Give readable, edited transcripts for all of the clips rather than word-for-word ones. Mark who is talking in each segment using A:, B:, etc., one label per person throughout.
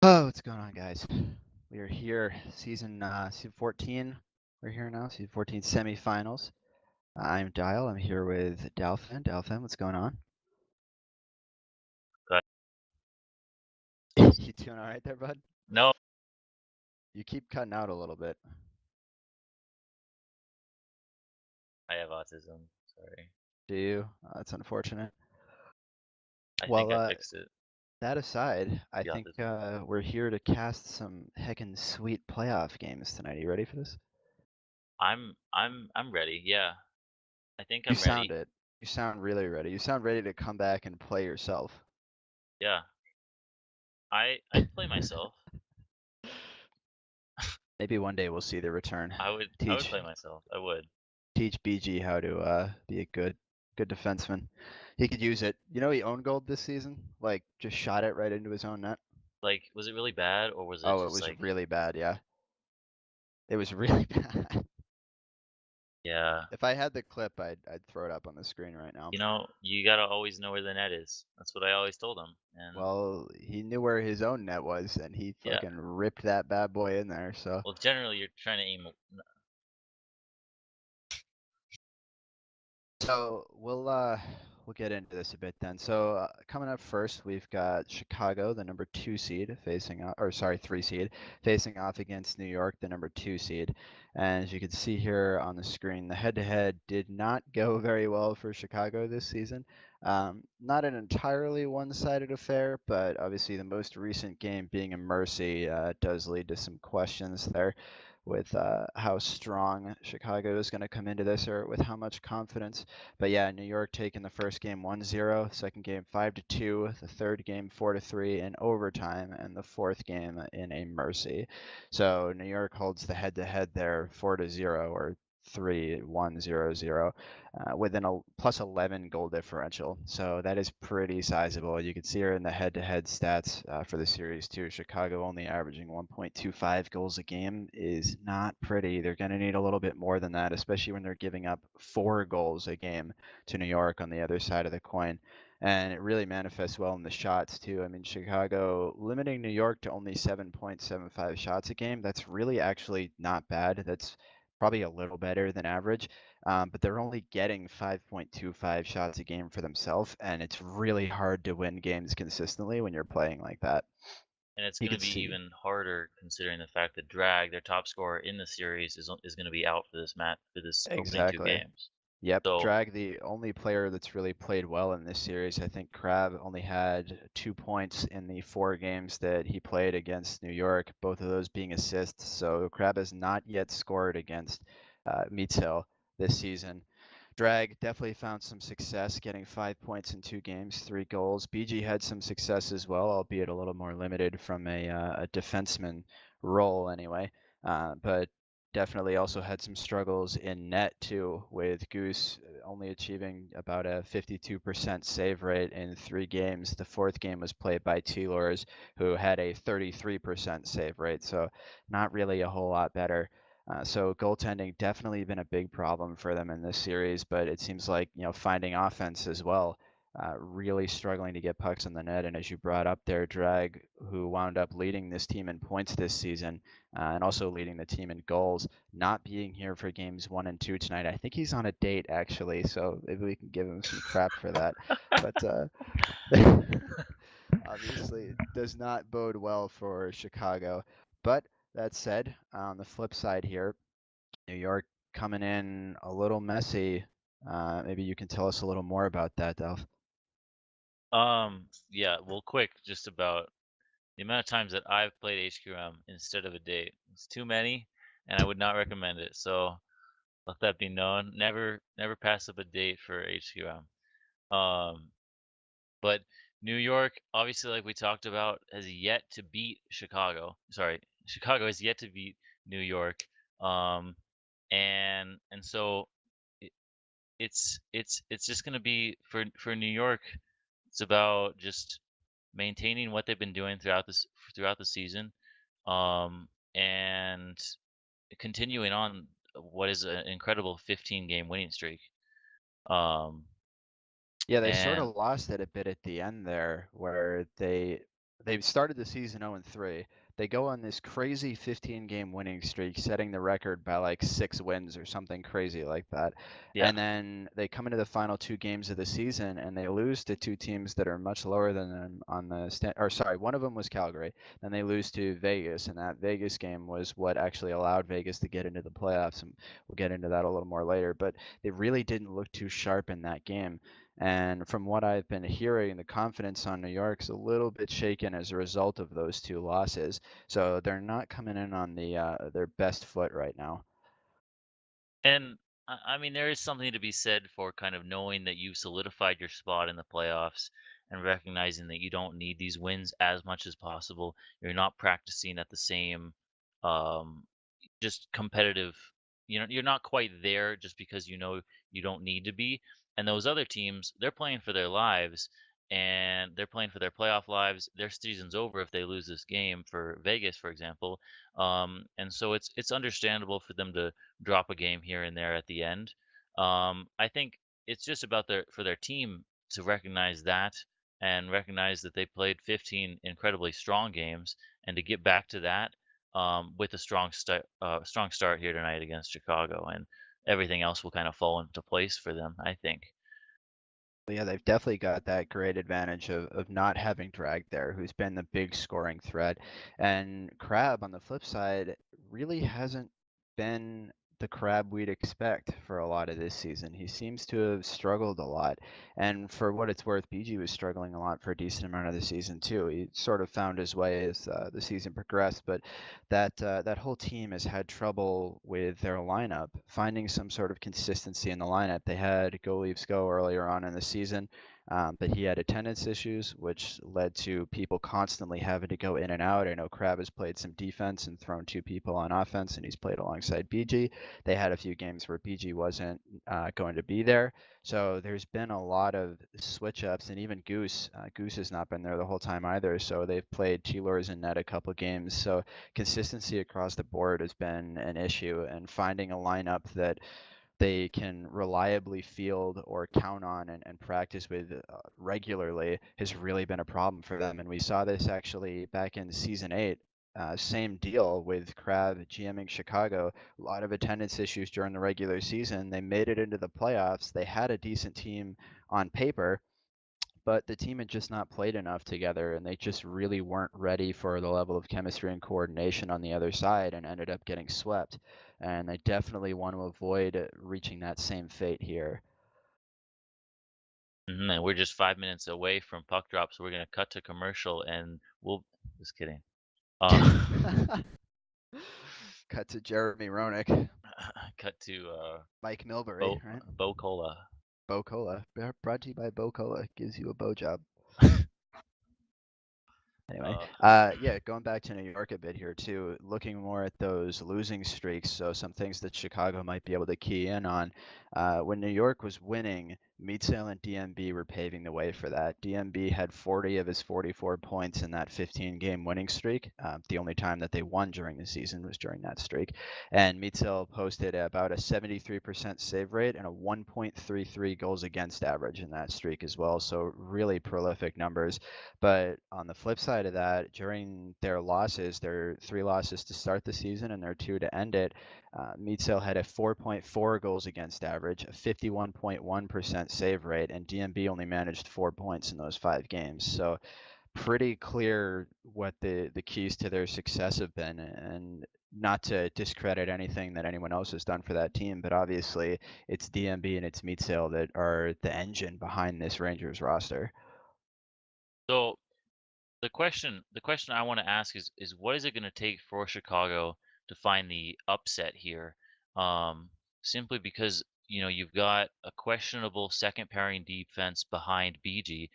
A: Oh, what's going on, guys? We are here, season 14. We're here now, season 14 semifinals. I'm Dial. I'm here with Dalfin. Dalfin, what's going on?
B: But
A: You doing all right there, bud?
B: no,
A: You keep cutting out a little bit.
B: I have autism. Sorry.
A: Do you? That's unfortunate.
B: I think
A: Well,
B: I fixed it.
A: that aside, I
B: The
A: think
B: autism.
A: we're here to cast some heckin' sweet playoff games tonight. Are you ready for this?
B: I'm ready. Yeah. I think
A: You
B: I'm
A: sound
B: ready.
A: it. You sound really ready. You sound ready to come back and play yourself.
B: Yeah. I'd play myself.
A: Maybe one day we'll see the return.
B: I would
A: Teach
B: play myself. I would.
A: teach BG how to be a good defenseman. He could use it. You know, he owned gold this season. Like, just shot it right into his own net.
B: Like, was it really bad or was it
A: Oh, it
B: just
A: was
B: like,
A: really bad. Yeah, it was really bad.
B: yeah,
A: If I had the clip, I'd throw it up on the screen right now.
B: you gotta always know where the net is. That's what I always told him. And
A: Well, he knew where his own net was, and he
B: yeah.
A: fucking ripped that bad boy in there. So.
B: Well, generally you're trying to aim.
A: So we'll get into this a bit then. So coming up first, we've got Chicago, the number 2 seed, facing off, or sorry, 3 seed, facing off against New York, the number 2 seed. And as you can see here on the screen, the head-to-head did not go very well for Chicago this season. Not an entirely one-sided affair, but obviously the most recent game being a mercy does lead to some questions there with how strong Chicago is going to come into this, or with how much confidence. But yeah, New York taking the first game 1-0, second game 5-2, the third game 4-3 in overtime, and the fourth game in a mercy. So New York holds the head-to-head there 4-0 or 3-1-0-0 with a plus 11 goal differential. So that is pretty sizable. You can see here in the head-to-head stats for the series too. Chicago only averaging 1.25 goals a game is not pretty. They're going to need a little bit more than that, especially when they're giving up 4 goals a game to New York on the other side of the coin. And it really manifests well in the shots too. I mean, Chicago limiting New York to only 7.75 shots a game. That's really actually not bad. That's probably a little better than average. But they're only getting 5.25 shots a game for themselves, and it's really hard to win games consistently when you're playing like that.
B: And it's
A: You
B: going to
A: could
B: be
A: see
B: even harder considering the fact that Drag, their top scorer in the series, is going to be out for this opening two
A: exactly.
B: games.
A: Yep,
B: So
A: Drag, the only player that's really played well in this series. I think Crab only had 2 points in the 4 games that he played against New York, both of those being assists. So Crab has not yet scored against Meats Hill this season. Drag definitely found some success, getting 5 points in 2 games, 3 goals. BG had some success as well, albeit a little more limited from a defenseman role anyway. But definitely also had some struggles in net too, with Goose only achieving about a 52% save rate in 3 games. The fourth game was played by T-Lors, who had a 33% save rate, so not really a whole lot better. So goaltending definitely been a big problem for them in this series, but it seems like finding offense as well. Really struggling to get pucks in the net, and as you brought up there, Drag, who wound up leading this team in points this season, and also leading the team in goals, not being here for games 1 and 2 tonight. I think he's on a date actually, so maybe we can give him some crap for that. But obviously does not bode well for Chicago. But that said, on the flip side here, New York coming in a little messy. Maybe you can tell us a little more about that, Delph.
B: yeah, well, quick, just about the amount of times that I've played HQM instead of a date. It's too many, and I would not recommend it. So let that be known. Never pass up a date for HQM. Um, but New York, obviously, like we talked about, has yet to beat Chicago. Sorry, Chicago has yet to beat New York. Um, and so it, it's just gonna be for New York. It's about just maintaining what they've been doing throughout the season, and continuing on what is an incredible 15 game winning streak. Um,
A: Yeah, they sort
B: and
A: of lost it a bit at the end there, where they They've started the season 0-3. They go on this crazy 15-game winning streak, setting the record by like 6 wins or something crazy like that.
B: Yeah.
A: And then they come into the final 2 games of the season and they lose to two teams that are much lower than them on the or sorry, one of them was Calgary. Then they lose to Vegas, and that Vegas game was what actually allowed Vegas to get into the playoffs, and we'll get into that a little more later. But they really didn't look too sharp in that game. And from what I've been hearing, the confidence on New York's a little bit shaken as a result of those 2 losses. So they're not coming in on their best foot right now.
B: And I mean, there is something to be said for kind of knowing that you've solidified your spot in the playoffs and recognizing that you don't need these wins as much as possible. You're not practicing at the same um, just competitive, you're not quite there just because you know you don't need to be. And those other teams, they're playing for their lives, and they're playing for their playoff lives. Their season's over if they lose this game, for Vegas for example. And so it's understandable for them to drop a game here and there at the end. I think it's just about their team to recognize that, and recognize that they played 15 incredibly strong games, and to get back to that with a strong start here tonight against Chicago, and everything else will kind of fall into place for them, I think.
A: Yeah, they've definitely got that great advantage of not having Drag there, who's been the big scoring threat. And Crab, on the flip side, really hasn't been the Crab we'd expect for a lot of this season. He seems to have struggled a lot. And for what it's worth, BG was struggling a lot for a decent amount of the season, too. He sort of found his way as the season progressed, but that whole team has had trouble with their lineup, finding some sort of consistency in the lineup. They had Go Leafs Go earlier on in the season, but he had attendance issues, which led to people constantly having to go in and out. I know Crab has played some defense and thrown 2 people on offense, and he's played alongside BG. They had a few games where BG wasn't going to be there. So there's been a lot of switch ups, and even Goose. Goose has not been there the whole time either. So they've played Cheelors and Net a couple games. So consistency across the board has been an issue, and finding a lineup that they can reliably field or count on and practice with regularly has really been a problem for them. And we saw this actually back in season 8. Same deal with Crab GMing Chicago. A lot of attendance issues during the regular season. They made it into the playoffs. They had a decent team on paper, but the team had just not played enough together, and they just really weren't ready for the level of chemistry and coordination on the other side, and ended up getting swept. And they definitely want to avoid reaching that same fate here.
B: And we're just 5 minutes away from puck drop, so we're gonna cut to commercial, and we'll just kidding. Uh,
A: Cut to Jeremy Roenick,
B: cut to
A: Mike Milbury, right?
B: Bo Cola.
A: Bo Cola. Brought to you by Bo Cola. Gives you a bow job. Anyway,
B: uh,
A: yeah, going back to New York a bit here too, looking more at those losing streaks, so some things that Chicago might be able to key in on. When New York was winning, Meadsale and DMB were paving the way for that. DMB had 40 of his 44 points in that 15-game winning streak. The only time that they won during the season was during that streak. And Meadsale posted about a 73% save rate and a 1.33 goals against average in that streak as well. So really prolific numbers. But on the flip side of that, during their losses, their 3 losses to start the season and their 2 to end it, Meadsale had a 4.4 goals against average, a 51.1% save rate, and DMB only managed 4 points in those 5 games. So pretty clear what the keys to their success have been, and not to discredit anything that anyone else has done for that team, but obviously it's DMB and it's Meadsale that are the engine behind this Rangers roster.
B: so the question I want to ask is what is it going to take for Chicago to find the upset here? Um, Simply because you've got a questionable second pairing defense behind BG.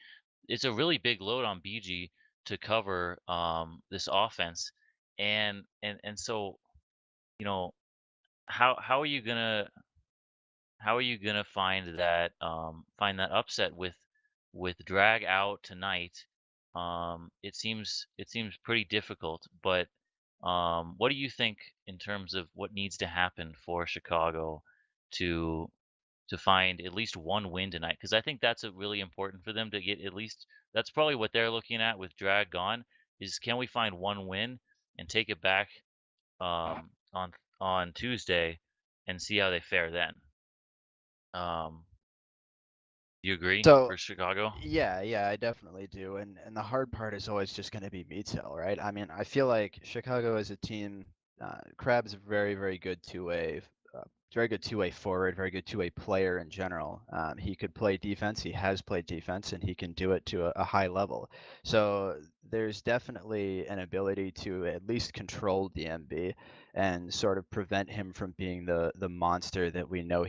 B: It's a really big load on BG to cover this offense, and so you know how are you gonna find that upset with drag out tonight? It seems pretty difficult, but what do you think in terms of what needs to happen for Chicago to find at least one win tonight? Because I think that's a really important for them to get at least. That's probably what they're looking at with drag gone. is can we find one win and take it back on Tuesday and see how they fare then. Um, you agree
A: So
B: for Chicago?
A: yeah, yeah, I definitely do. And the hard part is always just going to be meat sale, right? I mean, I feel like Chicago as a team, Crab's a very, very good two-way, very good two-way forward, very good two-way player in general. He could play defense. He has played defense, and he can do it to a high level. So there's definitely an ability to at least control DMB and sort of prevent him from being the monster that we know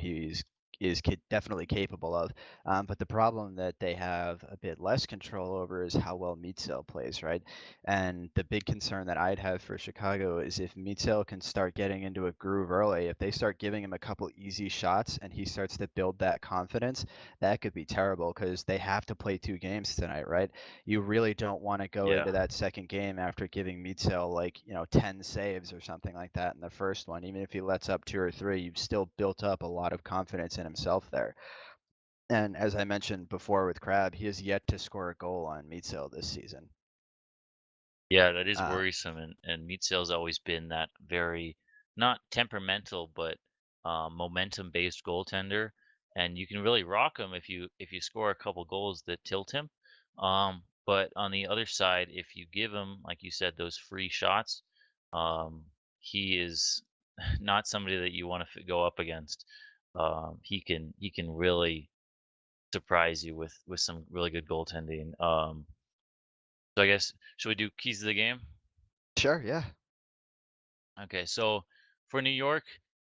A: definitely capable of. But the problem that they have a bit less control over is how well Meatsale plays, right? And the big concern that I'd have for Chicago is if Meatsale can start getting into a groove early, if they start giving him a couple easy shots and he starts to build that confidence, that could be terrible because they have to play 2 games tonight, right? You really don't want to go
B: Yeah.
A: into that second game after giving Meatsale like, 10 saves or something like that in the first one. Even if he lets up 2 or 3, you've still built up a lot of confidence in himself there. And as I mentioned before with Crab, he has yet to score a goal on Meatsale this season.
B: Yeah, that is
A: Uh,
B: worrisome, and Meatsail's always been that very not temperamental, but momentum-based goaltender, and you can really rock him if you score a couple goals that tilt him. But on the other side, if you give him, like you said, those free shots, he is not somebody that you want to go up against. He can really surprise you with some really good goaltending. So I guess should we do keys of the game?
A: sure, yeah.
B: Okay, so for New York,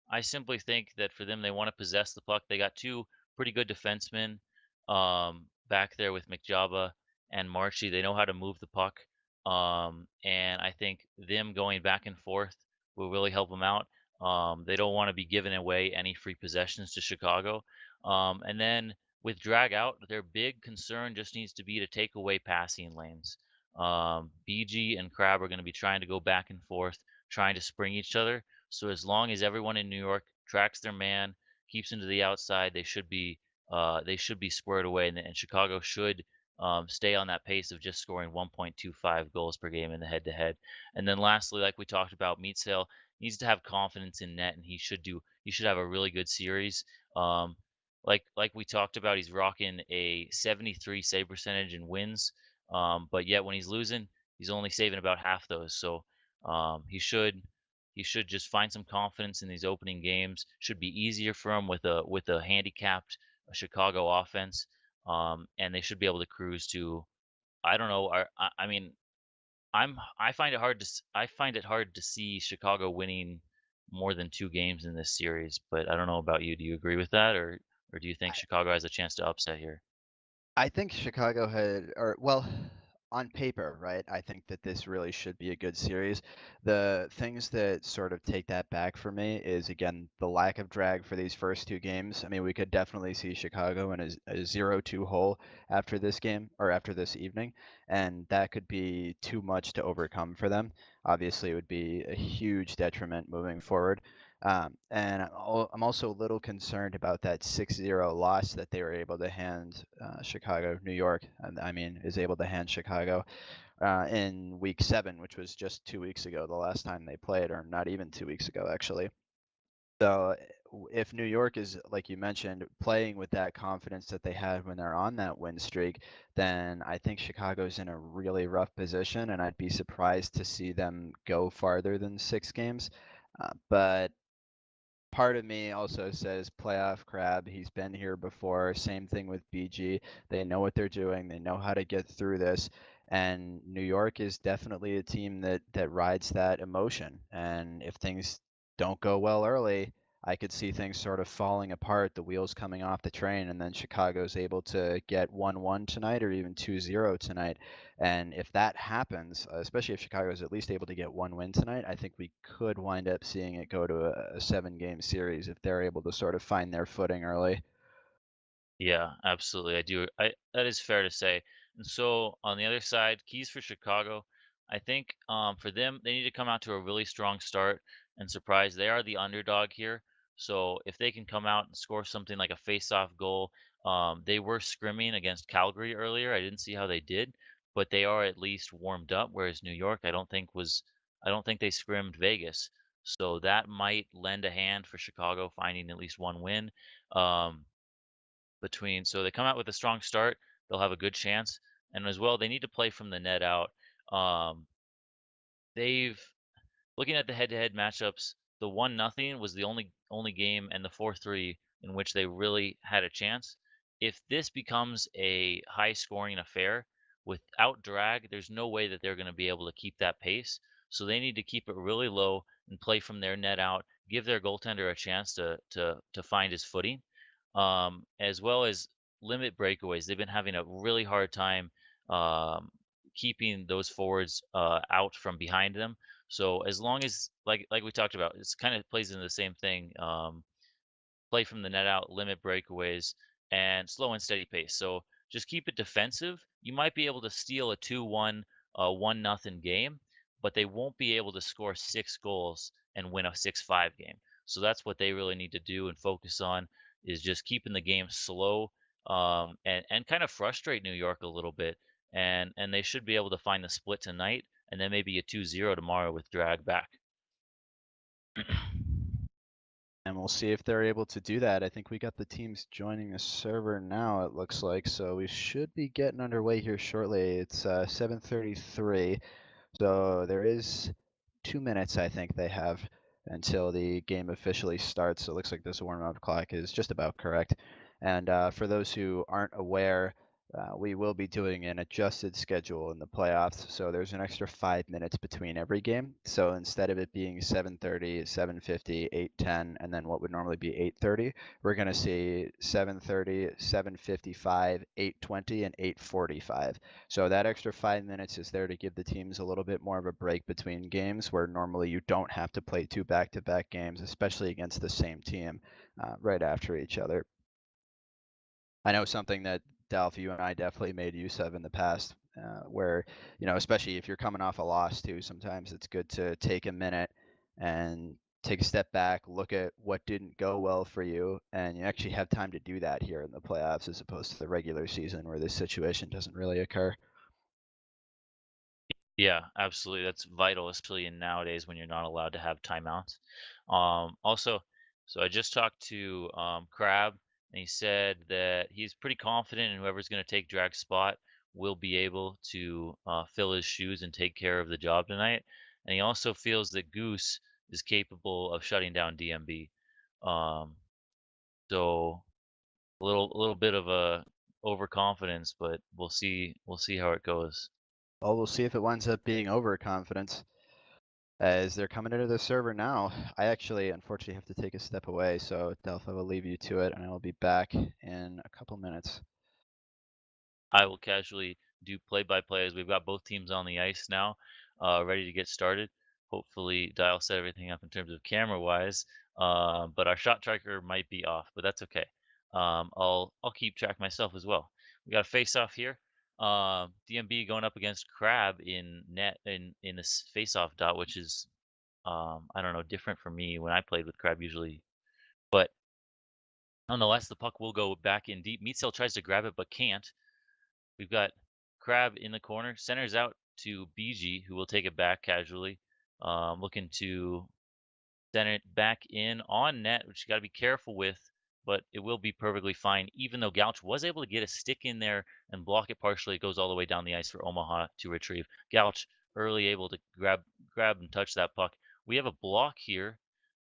B: I simply think that for them, they want to possess the puck. They got two pretty good defensemen back there with McJaba and Marchi. They know how to move the puck, and I think them going back and forth will really help them out. They don't want to be giving away any free possessions to Chicago. And then with drag out, their big concern just needs to be to take away passing lanes. BG and Crab are going to be trying to go back and forth trying to spring each other. So as long as everyone in New York tracks their man, keeps him to the outside, they should be squared away, and Chicago should stay on that pace of just scoring 1.25 goals per game in the head-to-head. And then lastly, like we talked about, Meatsale needs to have confidence in net, and he should have a really good series. Um, like we talked about, he's rocking a 73 save percentage in wins, but yet when he's losing, he's only saving about half those. So he should just find some confidence in these opening games. Should be easier for him with a handicapped Chicago offense, and they should be able to cruise to. I don't know. I mean, I find it hard I find it hard to see Chicago winning more than 2 games in this series. But I don't know about you. Do you agree with that, or do you think Chicago has a chance to upset here?
A: I think Chicago had, or well, on paper, right? I think that this really should be a good series. The things that sort of take that back for me is again the lack of drag for these first 2 games. I mean, we could definitely see Chicago in a 0-2 hole after this game or after this evening, and that could be too much to overcome for them. Obviously, it would be a huge detriment moving forward. And I'm also a little concerned about that 6-0 loss that they were able to hand Chicago, New York, and I mean, is able to hand Chicago in week 7, which was just 2 weeks ago, the last time they played, or not even 2 weeks ago, actually. So if New York is, like you mentioned, playing with that confidence that they had when they're on that win streak, then I think Chicago's in a really rough position, and I'd be surprised to see them go farther than 6 games. But part of me also says playoff Crab. He's been here before. Same thing with BG. They know what they're doing. They know how to get through this. And New York is definitely a team that rides that emotion. And if things don't go well early, I could see things sort of falling apart, the wheels coming off the train, and then Chicago's able to get 1-1 tonight or even 2-0 tonight. And if that happens, especially if Chicago is at least able to get one win tonight, I think we could wind up seeing it go to a 7 game series if they're able to sort of find their footing early.
B: Yeah, absolutely. I do. I That is fair to say. And so on the other side, keys for Chicago, I think for them they need to come out to a really strong start and surprise. They are the underdog here. So if they can come out and score something like a face-off goal, they were scrimming against Calgary earlier. I didn't see how they did, but they are at least warmed up. Whereas New York, I don't think they scrimmed Vegas, so that might lend a hand for Chicago finding at least one win. Um, so they come out with a strong start, they'll have a good chance, and as well they need to play from the net out. Um, they've Looking at the head-to-head matchups, the 1-0 was the only game and the 4-3 in which they really had a chance. If this becomes a high-scoring affair without drag, there's no way that they're going to be able to keep that pace. So they need to keep it really low and play from their net out, give their goaltender a chance to find his footing, as well as limit breakaways. They've been having a really hard time um, keeping those forwards out from behind them. So as long as like we talked about, it's kind of plays into the same thing. Play from the net out, limit breakaways, and slow and steady pace. So just keep it defensive. You might be able to steal a 2-1, 1-0 game, but they won't be able to score 6 goals and win a 6-5 game. So that's what they really need to do and focus on is just keeping the game slow, and kind of frustrate New York a little bit. And they should be able to find the split tonight and then maybe a 2-0 tomorrow with drag back.
A: And we'll see if they're able to do that. I think we got the teams joining the server now, it looks like. So we should be getting underway here shortly. It's 7:33. So there is 2 minutes, I think they have until the game officially starts. So it looks like this warm-up clock is just about correct. And for those who aren't aware, we will be doing an adjusted schedule in the playoffs. So there's an extra 5 minutes between every game. So instead of it being 7:30, 7:50, 8:10, and then what would normally be 8:30, we're going to see 7:30, 7:55, 8:20, and 8:45. So that extra 5 minutes is there to give the teams a little bit more of a break between games where normally you don't have to play two back-to-back games, especially against the same team right after each other. I know something that Delph, you and I definitely made use of in the past, where, especially if you're coming off a loss too, sometimes it's good to take a minute and take a step back, look at what didn't go well for you, and you actually have time to do that here in the playoffs as opposed to the regular season where this situation doesn't really occur.
B: Yeah, absolutely. That's vital, especially in nowadays when you're not allowed to have timeouts. Also, so I just talked to Crab, and he said that he's pretty confident in whoever's going to take Drag's spot will be able to fill his shoes and take care of the job tonight. And he also feels that Goose is capable of shutting down DMB. Um, so a little bit of a overconfidence, but we'll see how it goes.
A: Well, we'll see if it winds up being overconfidence as they're coming into the server now. I actually, unfortunately, have to take a step away, so Delph, I will leave you to it, and I will be back in a couple minutes.
B: I will casually do play-by-play as we've got both teams on the ice now, ready to get started. Hopefully, Dial set everything up in terms of camera-wise, but our shot tracker might be off, but that's okay. I'll keep track myself as well. We got a face-off here. DMB going up against Crab in net in this face-off dot, which is I don't know, different for me when I played with Crab usually, but nonetheless, the puck will go back in deep. Meatcell tries to grab it but can't. We've got Crab in the corner, centers out to BG, who will take it back casually, looking to center it back in on net, which you got to be careful with, but it will be perfectly fine. Even though Gouch was able to get a stick in there and block it partially, it goes all the way down the ice for Omaha to retrieve. Gouch early able to grab and touch that puck. We have a block here,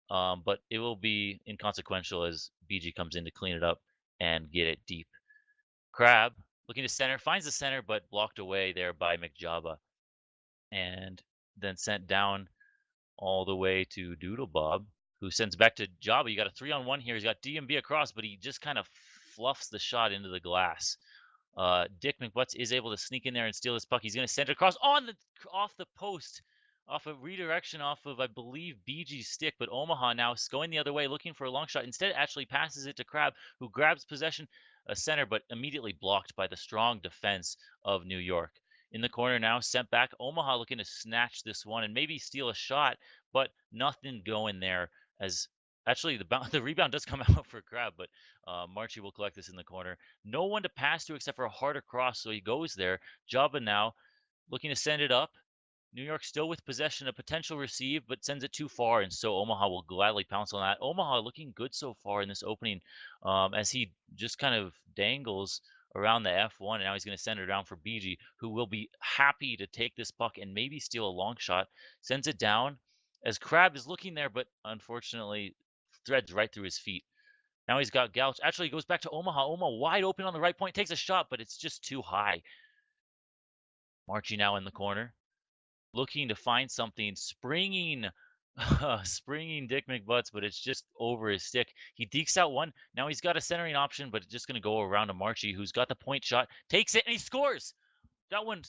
B: but it will be inconsequential as BG comes in to clean it up and get it deep. Crab looking to center, finds the center, but blocked away there by McJaba, and then sent down all the way to Doodle Bob, who sends back to Jabba. You got a 3-on-1 here. He's got DMB across, but he just kind of fluffs the shot into the glass. Dick McButts is able to sneak in there and steal this puck. He's going to send it across off the post, off a redirection off of I believe BG's stick, but Omaha now is going the other way, looking for a long shot. Instead, actually passes it to Crab, who grabs possession, a center, but immediately blocked by the strong defense of New York. In the corner now, sent back. Omaha looking to snatch this one and maybe steal a shot, but nothing going there as Actually, the rebound does come out for Crab, but Marchie will collect this in the corner. No one to pass to except for a harder cross, so he goes there. Jabba now looking to send it up. New York still with possession, a potential receive, but sends it too far, and so Omaha will gladly pounce on that. Omaha looking good so far in this opening, as he just kind of dangles around the F1, and now he's going to send it down for BG, who will be happy to take this puck and maybe steal a long shot. Sends it down as Crab is looking there, but unfortunately threads right through his feet. Now he's got Gouch. Actually, he goes back to Omaha. Omaha wide open on the right point, takes a shot, but it's just too high. Marchie now in the corner, looking to find something, springing, springing Dick McButts, but it's just over his stick. He dekes out one. Now he's got a centering option, but it's just going to go around to Marchie, who's got the point shot, takes it, and he scores. That one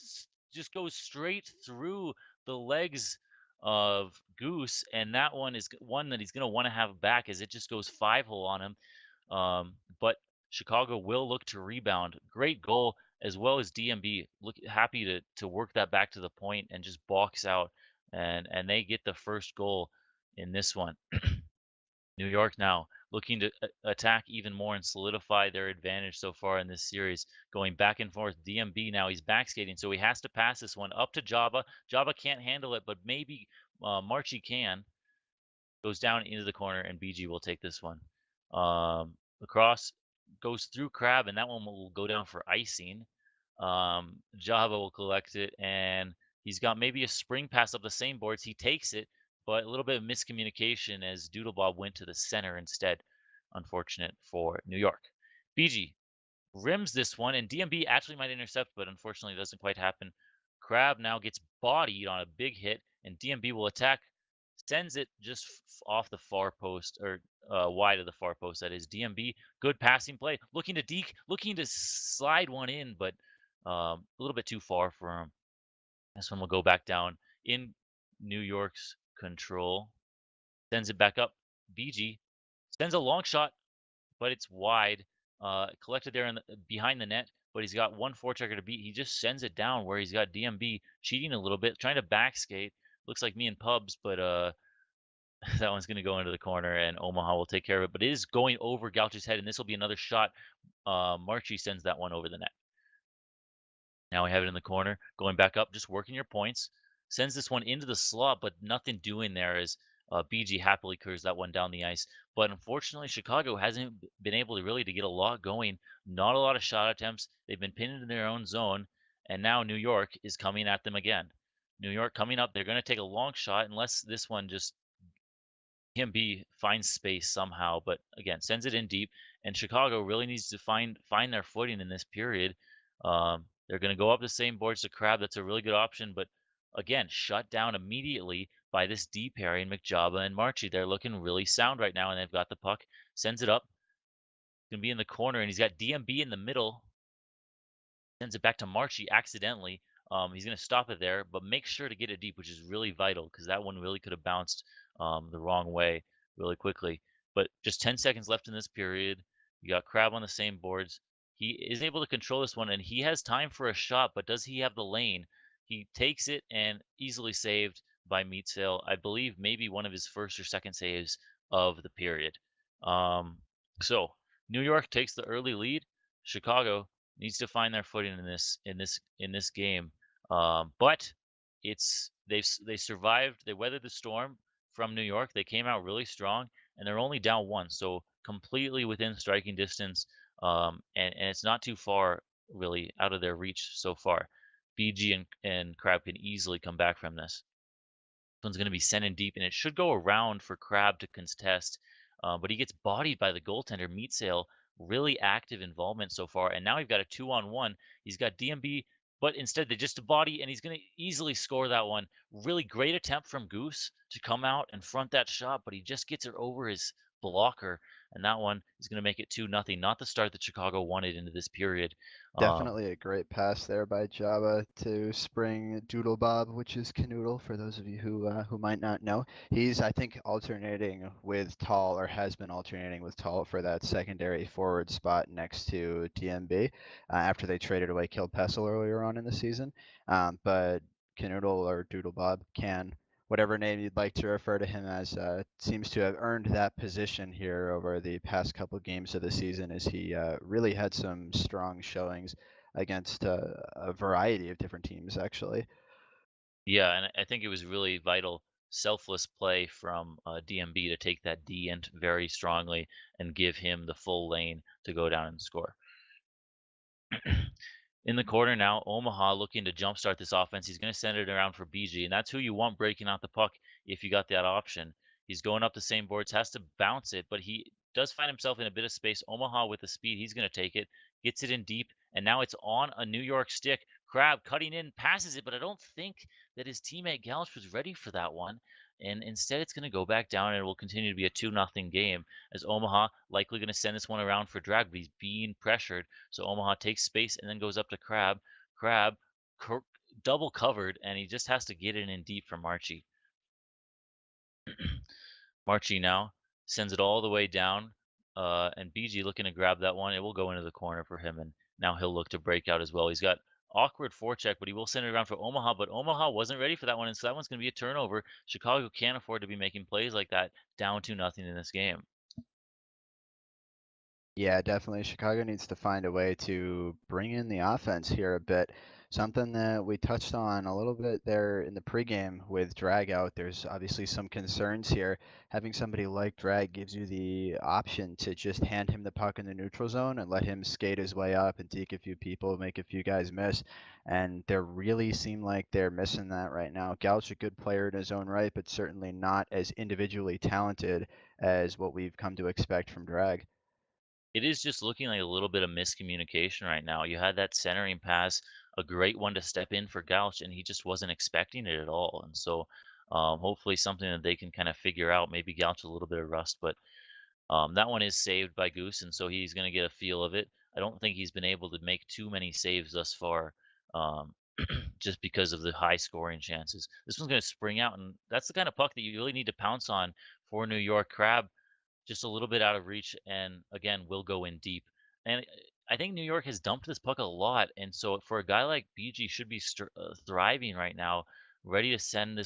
B: just goes straight through the legs of Goose, and that one is one that he's going to want to have back as it just goes 5-hole on him. But Chicago will look to rebound. Great goal, as well as DMB look happy to work that back to the point and just box out, and they get the first goal in this one. New York now looking to attack even more and solidify their advantage so far in this series, going back and forth. DMB now he's back skating, so he has to pass this one up to Java. Java can't handle it, but maybe Marchie can. Goes down into the corner, and BG will take this one. Lacrosse goes through Crab, and that one will go down for icing. Java will collect it, and he's got maybe a spring pass up the same boards. He takes it, but a little bit of miscommunication as Doodlebob went to the center instead. Unfortunate for New York. BG rims this one, and DMB actually might intercept, but unfortunately it doesn't quite happen. Crab now gets bodied on a big hit, and DMB will attack, sends it just off the far post, or wide of the far post. That is DMB. Good passing play. Looking to deke, looking to slide one in, but a little bit too far for him. This one will go back down in New York's control. Sends it back up. BG sends a long shot, but it's wide. Collected there in behind the net, but he's got one forechecker to beat. He just sends it down where he's got DMB cheating a little bit, trying to back skate. Looks like me and Pubs, but that one's going to go into the corner, and Omaha will take care of it. But it is going over Gouch's head, and this will be another shot. Marchie sends that one over the net. Now we have it in the corner, going back up, just working your points. Sends this one into the slot, but nothing doing there as BG happily clears that one down the ice. But unfortunately, Chicago hasn't been able to really to get a lot going. Not a lot of shot attempts. They've been pinned in their own zone, and now New York is coming at them again. New York coming up. They're going to take a long shot unless this one just B finds space somehow, but again sends it in deep. And Chicago really needs to find their footing in this period. They're going to go up the same boards to Crab. That's a really good option, but again, shut down immediately by this D pairing McJaba and Marchie. They're looking really sound right now, and they've got the puck. Sends it up. Going to be in the corner, and he's got DMB in the middle. Sends it back to Marchie accidentally. He's going to stop it there, but make sure to get it deep, which is really vital because that one really could have bounced the wrong way really quickly. But just 10 seconds left in this period. You got Crab on the same boards. He is able to control this one, and he has time for a shot, but does he have the lane? He takes it and easily saved by Meatsale. I believe maybe one of his first or second saves of the period. So New York takes the early lead. Chicago needs to find their footing in this game. But they survived. They weathered the storm from New York. They came out really strong, and they're only down one, so completely within striking distance. And it's not too far really out of their reach so far. BG and Crab can easily come back from this. One's going to be sent in deep, and it should go around for Crab to contest. But he gets bodied by the goaltender, Meatsail. Really active involvement so far. And now we've got a 2-on-1. He's got DMB, but instead they just a body, and he's going to easily score that one. Really great attempt from Goose to come out and front that shot, but he just gets it over his blocker. And that one is going to make it 2-0. Not the start that Chicago wanted into this period.
A: Definitely a great pass there by Java to spring Doodle Bob, which is Canoodle, for those of you who might not know. He's, I think, alternating with Tall, or has been alternating with Tall for that secondary forward spot next to DMB after they traded away Kill Pestle earlier on in the season. But Canoodle or Doodle Bob can, whatever name you'd like to refer to him as, seems to have earned that position here over the past couple games of the season as he really had some strong showings against a variety of different teams, actually.
B: Yeah, and I think it was really vital, selfless play from DMB to take that D end very strongly and give him the full lane to go down and score. In the corner now, Omaha looking to jumpstart this offense. He's going to send it around for BG, and that's who you want breaking out the puck if you got that option. He's going up the same boards, has to bounce it, but he does find himself in a bit of space. Omaha with the speed, he's going to take it, gets it in deep, and now it's on a New York stick. Crab cutting in, passes it, but I don't think that his teammate Gallus was ready for that one. And instead, it's going to go back down, and it will continue to be a 2-0 game as Omaha likely going to send this one around for drag, but he's being pressured. So Omaha takes space and then goes up to Crab. Crab cur- double covered, and he just has to get it in deep for Marchie. Marchie now sends it all the way down, and BG looking to grab that one. It will go into the corner for him, and now he'll look to break out as well. He's got awkward forecheck, but he will send it around for Omaha. But Omaha wasn't ready for that one, and so that one's going to be a turnover. Chicago can't afford to be making plays like that, down 2-0 in this game.
A: Yeah, definitely. Chicago needs to find a way to bring in the offense here a bit. Something that we touched on a little bit there in the pregame with drag out. There's obviously some concerns here. Having somebody like drag gives you the option to just hand him the puck in the neutral zone and let him skate his way up and deke a few people, make a few guys miss. And they really seem like they're missing that right now. Gal's a good player in his own right, but certainly not as individually talented as what we've come to expect from drag.
B: It is just looking like a little bit of miscommunication right now. You had that centering pass, a great one to step in for Gauch, and he just wasn't expecting it at all. And so, hopefully, something that they can kind of figure out. Maybe Gauch a little bit of rust, but that one is saved by Goose, and so he's going to get a feel of it. I don't think he's been able to make too many saves thus far, just because of the high scoring chances. This one's going to spring out, and that's the kind of puck that you really need to pounce on for New York. Crab just a little bit out of reach, and again, will go in deep. And I think New York has dumped this puck a lot, and so for a guy like BG should be thriving right now, ready to send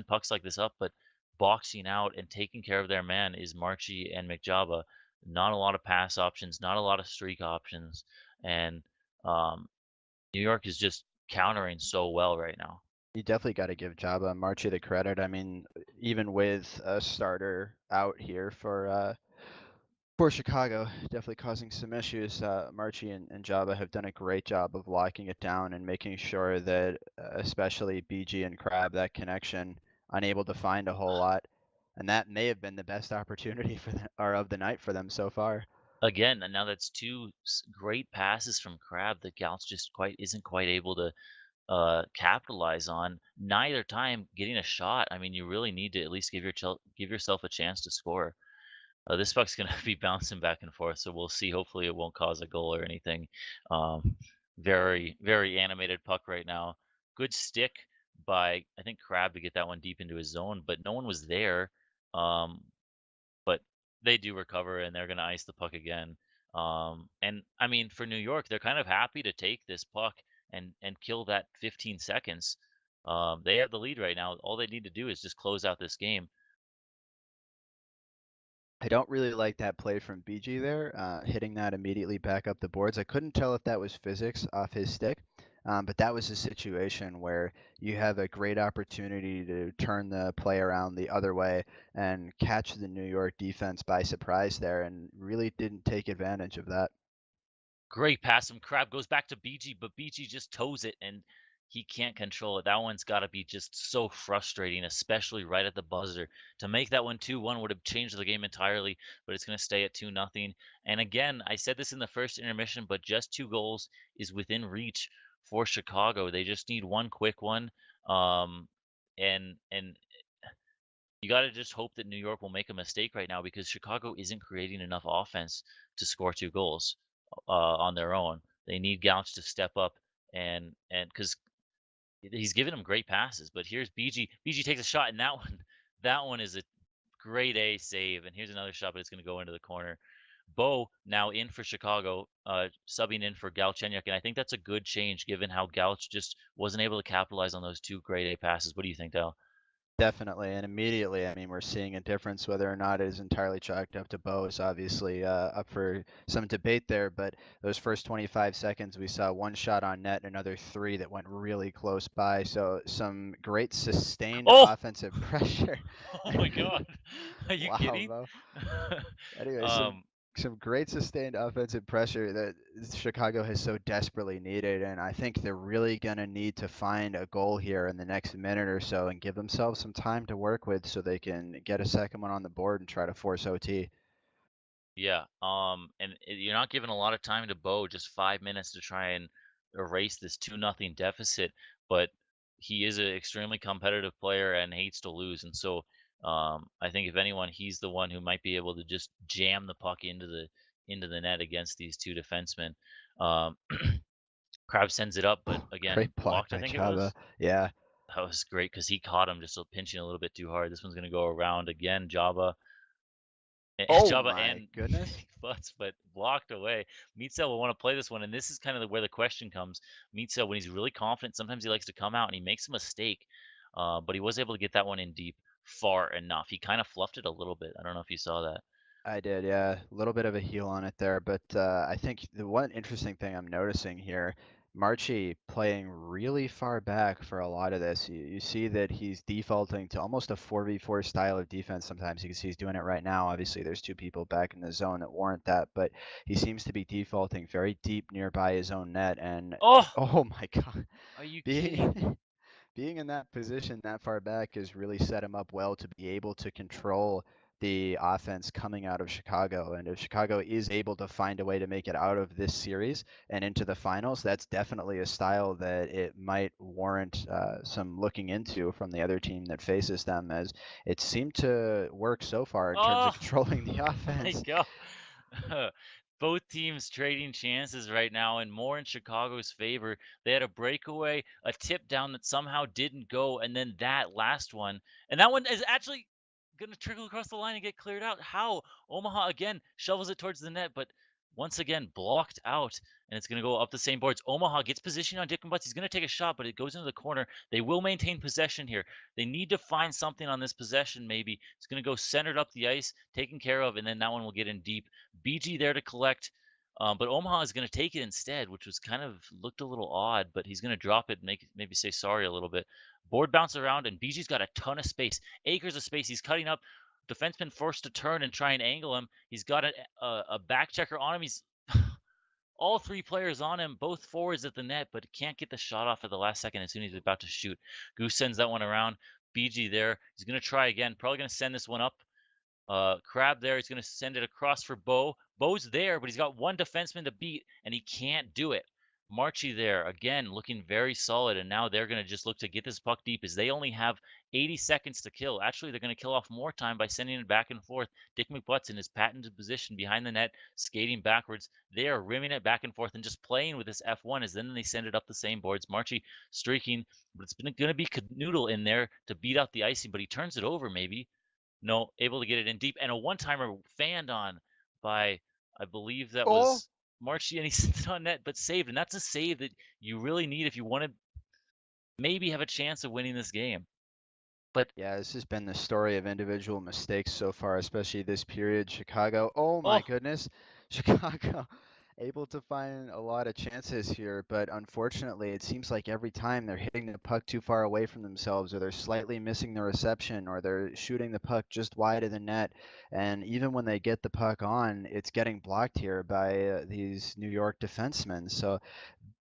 B: pucks like this up, but boxing out and taking care of their man is Marchie and McJaba. Not a lot of pass options, not a lot of streak options, and um, New York is just countering so well right now.
A: You definitely got to give Jabba and Marchi the credit. I mean, even with a starter out here for Chicago, definitely causing some issues. Marchi and Jabba have done a great job of locking it down and making sure that, especially BG and Crab, that connection, unable to find a whole lot, and that may have been the best opportunity for them or of the night for them so far.
B: Again, and now that's two great passes from Crab that Gauss just quite isn't quite able to capitalize on. Neither time getting a shot. I mean, you really need to at least give yourself a chance to score. This puck's gonna be bouncing back and forth, so we'll see. Hopefully, it won't cause a goal or anything. Um, very animated puck right now. Good stick by I think Crab to get that one deep into his zone, but no one was there. Um, but they do recover and they're going to ice the puck again. And I mean, for New York, they're kind of happy to take this puck and kill that 15 seconds. They have the lead right now. All they need to do is just close out this game.
A: I don't really like that play from BG there, hitting that immediately back up the boards. I couldn't tell if that was physics off his stick, but that was a situation where you have a great opportunity to turn the play around the other way and catch the New York defense by surprise there, and really didn't take advantage of that.
B: Great pass from Crab goes back to BG, but BG just toes it and he can't control it. That one's got to be just so frustrating, especially right at the buzzer. To make that one 2-1 would have changed the game entirely, but it's going to stay at 2-0. And again, I said this in the first intermission, but just 2 goals is within reach for Chicago. They just need one quick one. Um, and you got to just hope that New York will make a mistake right now because Chicago isn't creating enough offense to score 2 goals on their own. They need Gouch to step up and because he's giving them great passes. But here's BG. BG takes a shot, and that one that one is a great A save. And here's another shot, but it's going to go into the corner. Bo now in for Chicago, subbing in for Galchenyuk, and I think that's a good change given how Gouch just wasn't able to capitalize on those two great A passes. What do you think, Dal?
A: Definitely, and immediately, I mean, we're seeing a difference. Whether or not it is entirely chalked up to Bo is obviously up for some debate there. But those first 25 seconds, we saw one shot on net, another three that went really close by. So some great sustained
B: Oh!
A: offensive pressure.
B: Oh my god. Are you
A: Wow,
B: kidding?
A: Bo. Anyway, some
B: Um,
A: some great sustained offensive pressure that Chicago has so desperately needed, and I think they're really gonna need to find a goal here in the next minute or so and give themselves some time to work with so they can get a second one on the board and try to force OT.
B: yeah, and you're not giving a lot of time to Bo, just 5 minutes to try and erase this 2-0 deficit, but he is an extremely competitive player and hates to lose, and so, I think if anyone, he's the one who might be able to just jam the puck into the net against these 2 defensemen. Um, Crabbe sends it up, but again,
A: Great block
B: blocked, I
A: by
B: think it
A: Chava.
B: was?
A: Yeah.
B: That was great because he caught him just pinching a little bit too hard. This one's gonna go around again, Java.
A: Oh
B: Java
A: my
B: and
A: goodness.
B: Butts, but blocked away. Meatcell will want to play this one, and this is kind of where the question comes. Meatcell, when he's really confident, sometimes he likes to come out and he makes a mistake, but he was able to get that one in deep far enough. He kind of fluffed it a little bit. I don't know if you saw that.
A: I did, yeah. A little bit of a heel on it there, but I think the one interesting thing I'm noticing here, Marchi playing really far back for a lot of this. You see that he's defaulting to almost a 4v4 style of defense sometimes. You can see he's doing it right now. Obviously, there's two people back in the zone that warrant that, but he seems to be defaulting very deep nearby his own net. And
B: Oh,
A: oh my God,
B: are you kidding?
A: being being in that position that far back has really set him up well to be able to control the offense coming out of Chicago. And if Chicago is able to find a way to make it out of this series and into the finals, that's definitely a style that it might warrant some looking into from the other team that faces them, as it seemed to work so far in terms of
B: Oh,
A: controlling the
B: my
A: offense.
B: God. Both teams trading chances right now and more in Chicago's favor. They had a breakaway, a tip down that somehow didn't go, and then that last one. And that one is actually going to trickle across the line and get cleared out. How? Omaha again shovels it towards the net, but once again blocked out, and it's going to go up the same boards. Omaha gets positioned on Dick and Butts. He's going to take a shot, but it goes into the corner. They will maintain possession here. They need to find something on this possession, maybe. It's going to go centered up the ice, taken care of, and then that one will get in deep. BG there to collect, but Omaha is going to take it instead, which was kind of looked a little odd, but he's going to drop it and maybe say sorry a little bit. Board bounce around, and BG's got a ton of space, acres of space. He's cutting up. Defenseman forced to turn and try and angle him. He's got a back checker on him. He's all three players on him, both forwards at the net, but can't get the shot off at the last second as soon as he's about to shoot. Goose sends that one around. BG there. He's going to try again. Probably going to send this one up. Crab there. He's going to send it across for Bo. Bo's there, but he's got one defenseman to beat, and he can't do it. Marchi there again, looking very solid, and now they're going to just look to get this puck deep, as they only have 80 seconds to kill. Actually, they're going to kill off more time by sending it back and forth. Dick McButts in his patented position behind the net, skating backwards. They are rimming it back and forth and just playing with this F1, as then they send it up the same boards. Marchi streaking, but it's going to be Canoodle in there to beat out the icing, but he turns it over maybe. No, able to get it in deep, and a one-timer fanned on by, I believe that
A: Oh,
B: was Marchi, and he sent it on net, but saved. And that's a save that you really need if you want to maybe have a chance of winning this game. But
A: yeah, this has been the story of individual mistakes so far, especially this period. Chicago, oh my
B: oh,
A: goodness, Chicago able to find a lot of chances here, but unfortunately, it seems like every time they're hitting the puck too far away from themselves, or they're slightly missing the reception, or they're shooting the puck just wide of the net. And even when they get the puck on, it's getting blocked here by these New York defensemen. So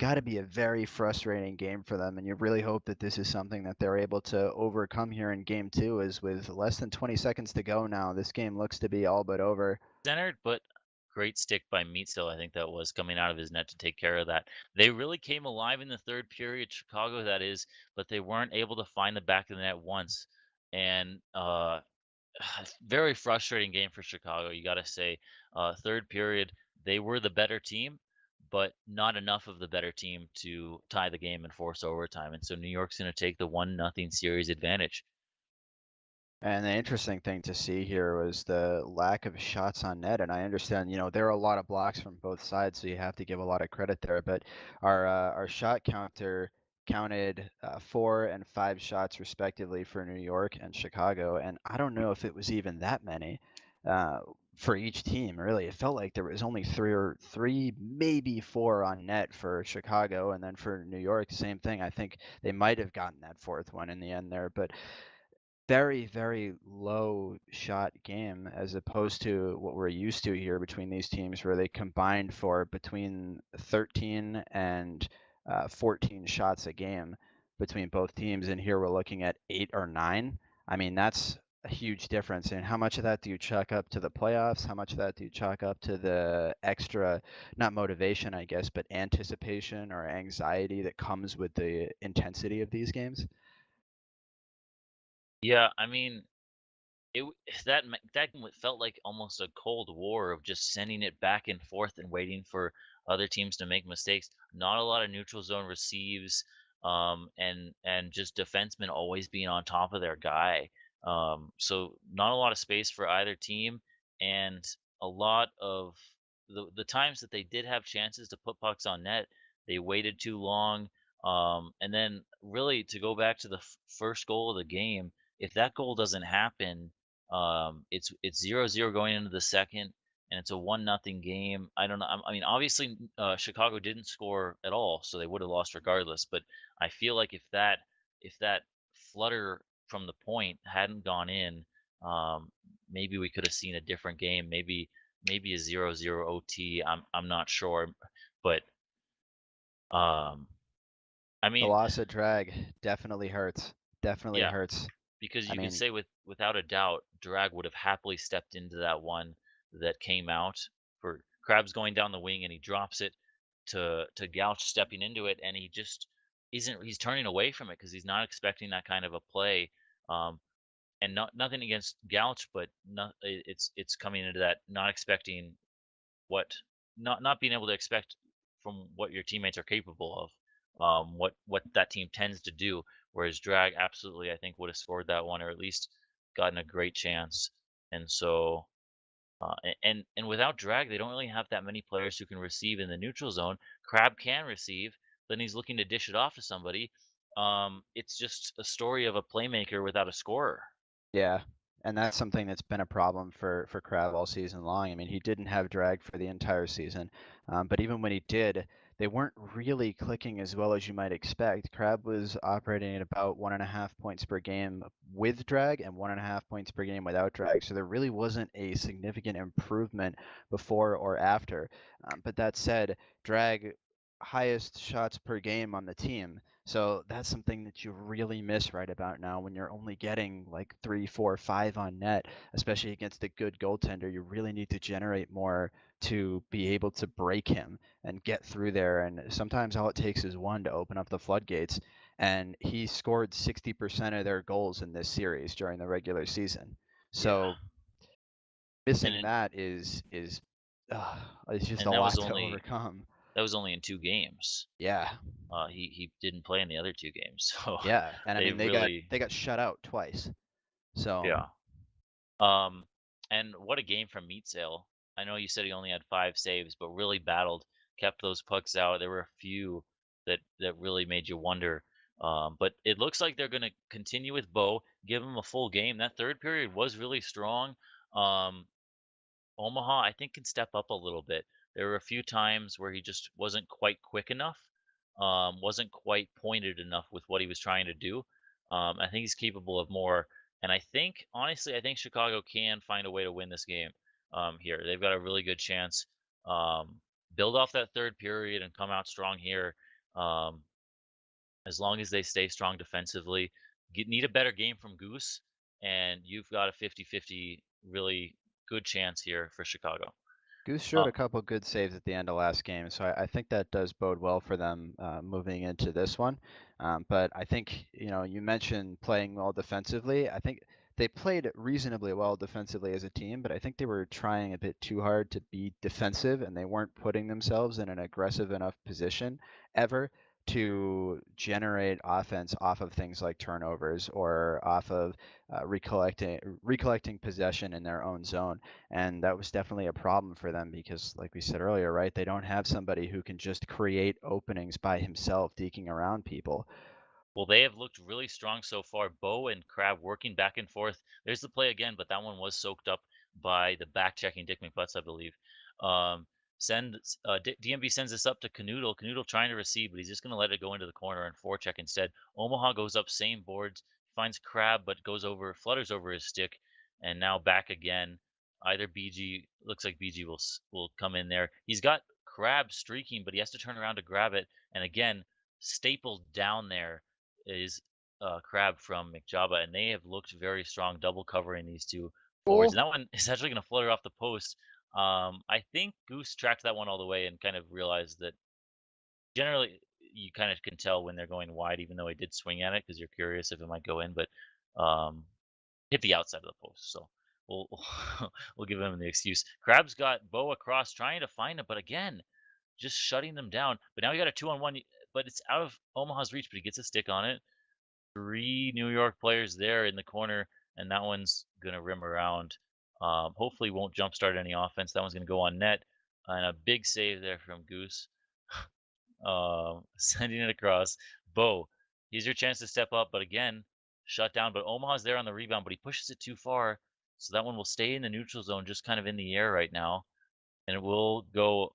A: got to be a very frustrating game for them, and you really hope that this is something that they're able to overcome here in game two, as with less than 20 seconds to go now, this game looks to be all but over.
B: centered, but great stick by Meatstill. I think that was coming out of his net to take care of that. They really came alive in the third period, Chicago that is, but they weren't able to find the back of the net once. And very frustrating game for Chicago. You got to say, third period they were the better team, but not enough of the better team to tie the game and force overtime. And so New York's going to take the 1-0 series advantage.
A: And the interesting thing to see here was the lack of shots on net. And I understand, there are a lot of blocks from both sides, so you have to give a lot of credit there. But our shot counter counted 4 and 5 shots respectively for New York and Chicago, and I don't know if it was even that many uh, for each team. Really, it felt like there was only three, maybe 4 on net for Chicago, and then for New York, same thing. I think they might have gotten that fourth one in the end there, but very, very low shot game as opposed to what we're used to here between these teams, where they combined for between 13 and 14 shots a game between both teams. And here we're looking at 8 or 9. I mean, that's a huge difference. And how much of that do you chalk up to the playoffs? How much of that do you chalk up to the extra, not motivation, I guess, but anticipation or anxiety that comes with the intensity of these games?
B: Yeah, I mean, that felt like almost a cold war of just sending it back and forth and waiting for other teams to make mistakes. Not a lot of neutral zone receives, and just defensemen always being on top of their guy. So not a lot of space for either team, and a lot of the times that they did have chances to put pucks on net, they waited too long. And then really to go back to the first goal of the game, if that goal doesn't happen, it's 0-0 going into the second, and it's a 1-0 game. I don't know. I mean, obviously, Chicago didn't score at all, so they would have lost regardless. But I feel like if that flutter from the point hadn't gone in, maybe we could have seen a different game. Maybe a 0-0 OT. I'm not sure, but um, I
A: The
B: mean,
A: loss of drag definitely hurts. Definitely
B: yeah.
A: hurts.
B: Because
A: I
B: you can
A: mean,
B: say without a doubt, Drag would have happily stepped into that one that came out for Krabs going down the wing, and he drops it to Gouch stepping into it, and he just isn't. He's turning away from it because he's not expecting that kind of a play. Um, and nothing against Gouch, but it's coming into that not expecting what not being able to expect from what your teammates are capable of, what that team tends to do. Whereas Drag absolutely, I think, would have scored that one or at least gotten a great chance. And so, and without Drag, they don't really have that many players who can receive in the neutral zone. Crab can receive, then he's looking to dish it off to somebody. It's just a story of a playmaker without a scorer.
A: yeah, and that's something that's been a problem for Crab all season long. I mean, he didn't have drag for the entire season, but even when he did, they weren't really clicking as well as you might expect. Crab was operating at about 1.5 points per game with drag and 1.5 points per game without drag. So there really wasn't a significant improvement before or after. But that said, drag highest shots per game on the team. So that's something that you really miss right about now when you're only getting like 3, 4, 5 on net, especially against a good goaltender. You really need to generate more to be able to break him and get through there. And sometimes all it takes is one to open up the floodgates. And he scored 60% of their goals in this series during the regular season.
B: Yeah,
A: So
B: and
A: missing that is it's just a
B: and that was
A: lot to
B: only
A: overcome.
B: that was only in 2 games.
A: Yeah,
B: He didn't play in the other 2 games, so
A: yeah, and I
B: they
A: mean they got
B: really,
A: they got shut out twice. So
B: yeah. Um, and what a game from Meat Sale. I know you said he only had 5 saves, but really battled, kept those pucks out. There were a few that really made you wonder. But it looks like they're going to continue with Bo, give him a full game. That third period was really strong. Um, Omaha, I think, can step up a little bit. There were a few times where he just wasn't quite quick enough, wasn't quite pointed enough with what he was trying to do. I think he's capable of more, and I think, honestly, I think Chicago can find a way to win this game here. They've got a really good chance. Build off that third period and come out strong here. Um, as long as they stay strong defensively, need a better game from Goose, and you've got a 50-50 really good chance here for Chicago.
A: Goose showed
B: Uh,
A: a couple good saves at the end of last game, so I think that does bode well for them moving into this one. But I think, you mentioned playing well defensively. I think they played reasonably well defensively as a team, but I think they were trying a bit too hard to be defensive, and they weren't putting themselves in an aggressive enough position ever to generate offense off of things like turnovers or off of recollecting possession in their own zone. And that was definitely a problem for them because, like we said earlier, right, they don't have somebody who can just create openings by himself, deking around people.
B: Well, they have looked really strong so far. Bo and Crab working back and forth. There's the play again, but that one was soaked up by the back checking Dick McButts, I believe. Um, DMB sends this up to Canoodle. Canoodle trying to receive, but he's just going to let it go into the corner and forecheck instead. Omaha goes up same boards, finds Crab, but goes over, flutters over his stick, and now back again. Either BG looks like BG will come in there. He's got Crab streaking, but he has to turn around to grab it, and again stapled down there is Crab from McJaba, and they have looked very strong, double covering these two forwards.
A: Oh,
B: And that one is actually going to flutter off the post. I think Goose tracked that one all the way and kind of realized that generally you kind of can tell when they're going wide, even though he did swing at it because you're curious if it might go in, but um, hit the outside of the post. So we'll we'll give him the excuse. Crab's got Bo across trying to find him, but again, just shutting them down. But now we got a 2-on-1, but it's out of Omaha's reach, but he gets a stick on it. 3 New York players there in the corner, and that one's gonna rim around. Hopefully won't jumpstart any offense. That one's gonna go on net, and a big save there from Goose. Sending it across. Bo, here's your chance to step up, but again, shut down. But Omaha's there on the rebound, but he pushes it too far, so that one will stay in the neutral zone, just kind of in the air right now, and it will go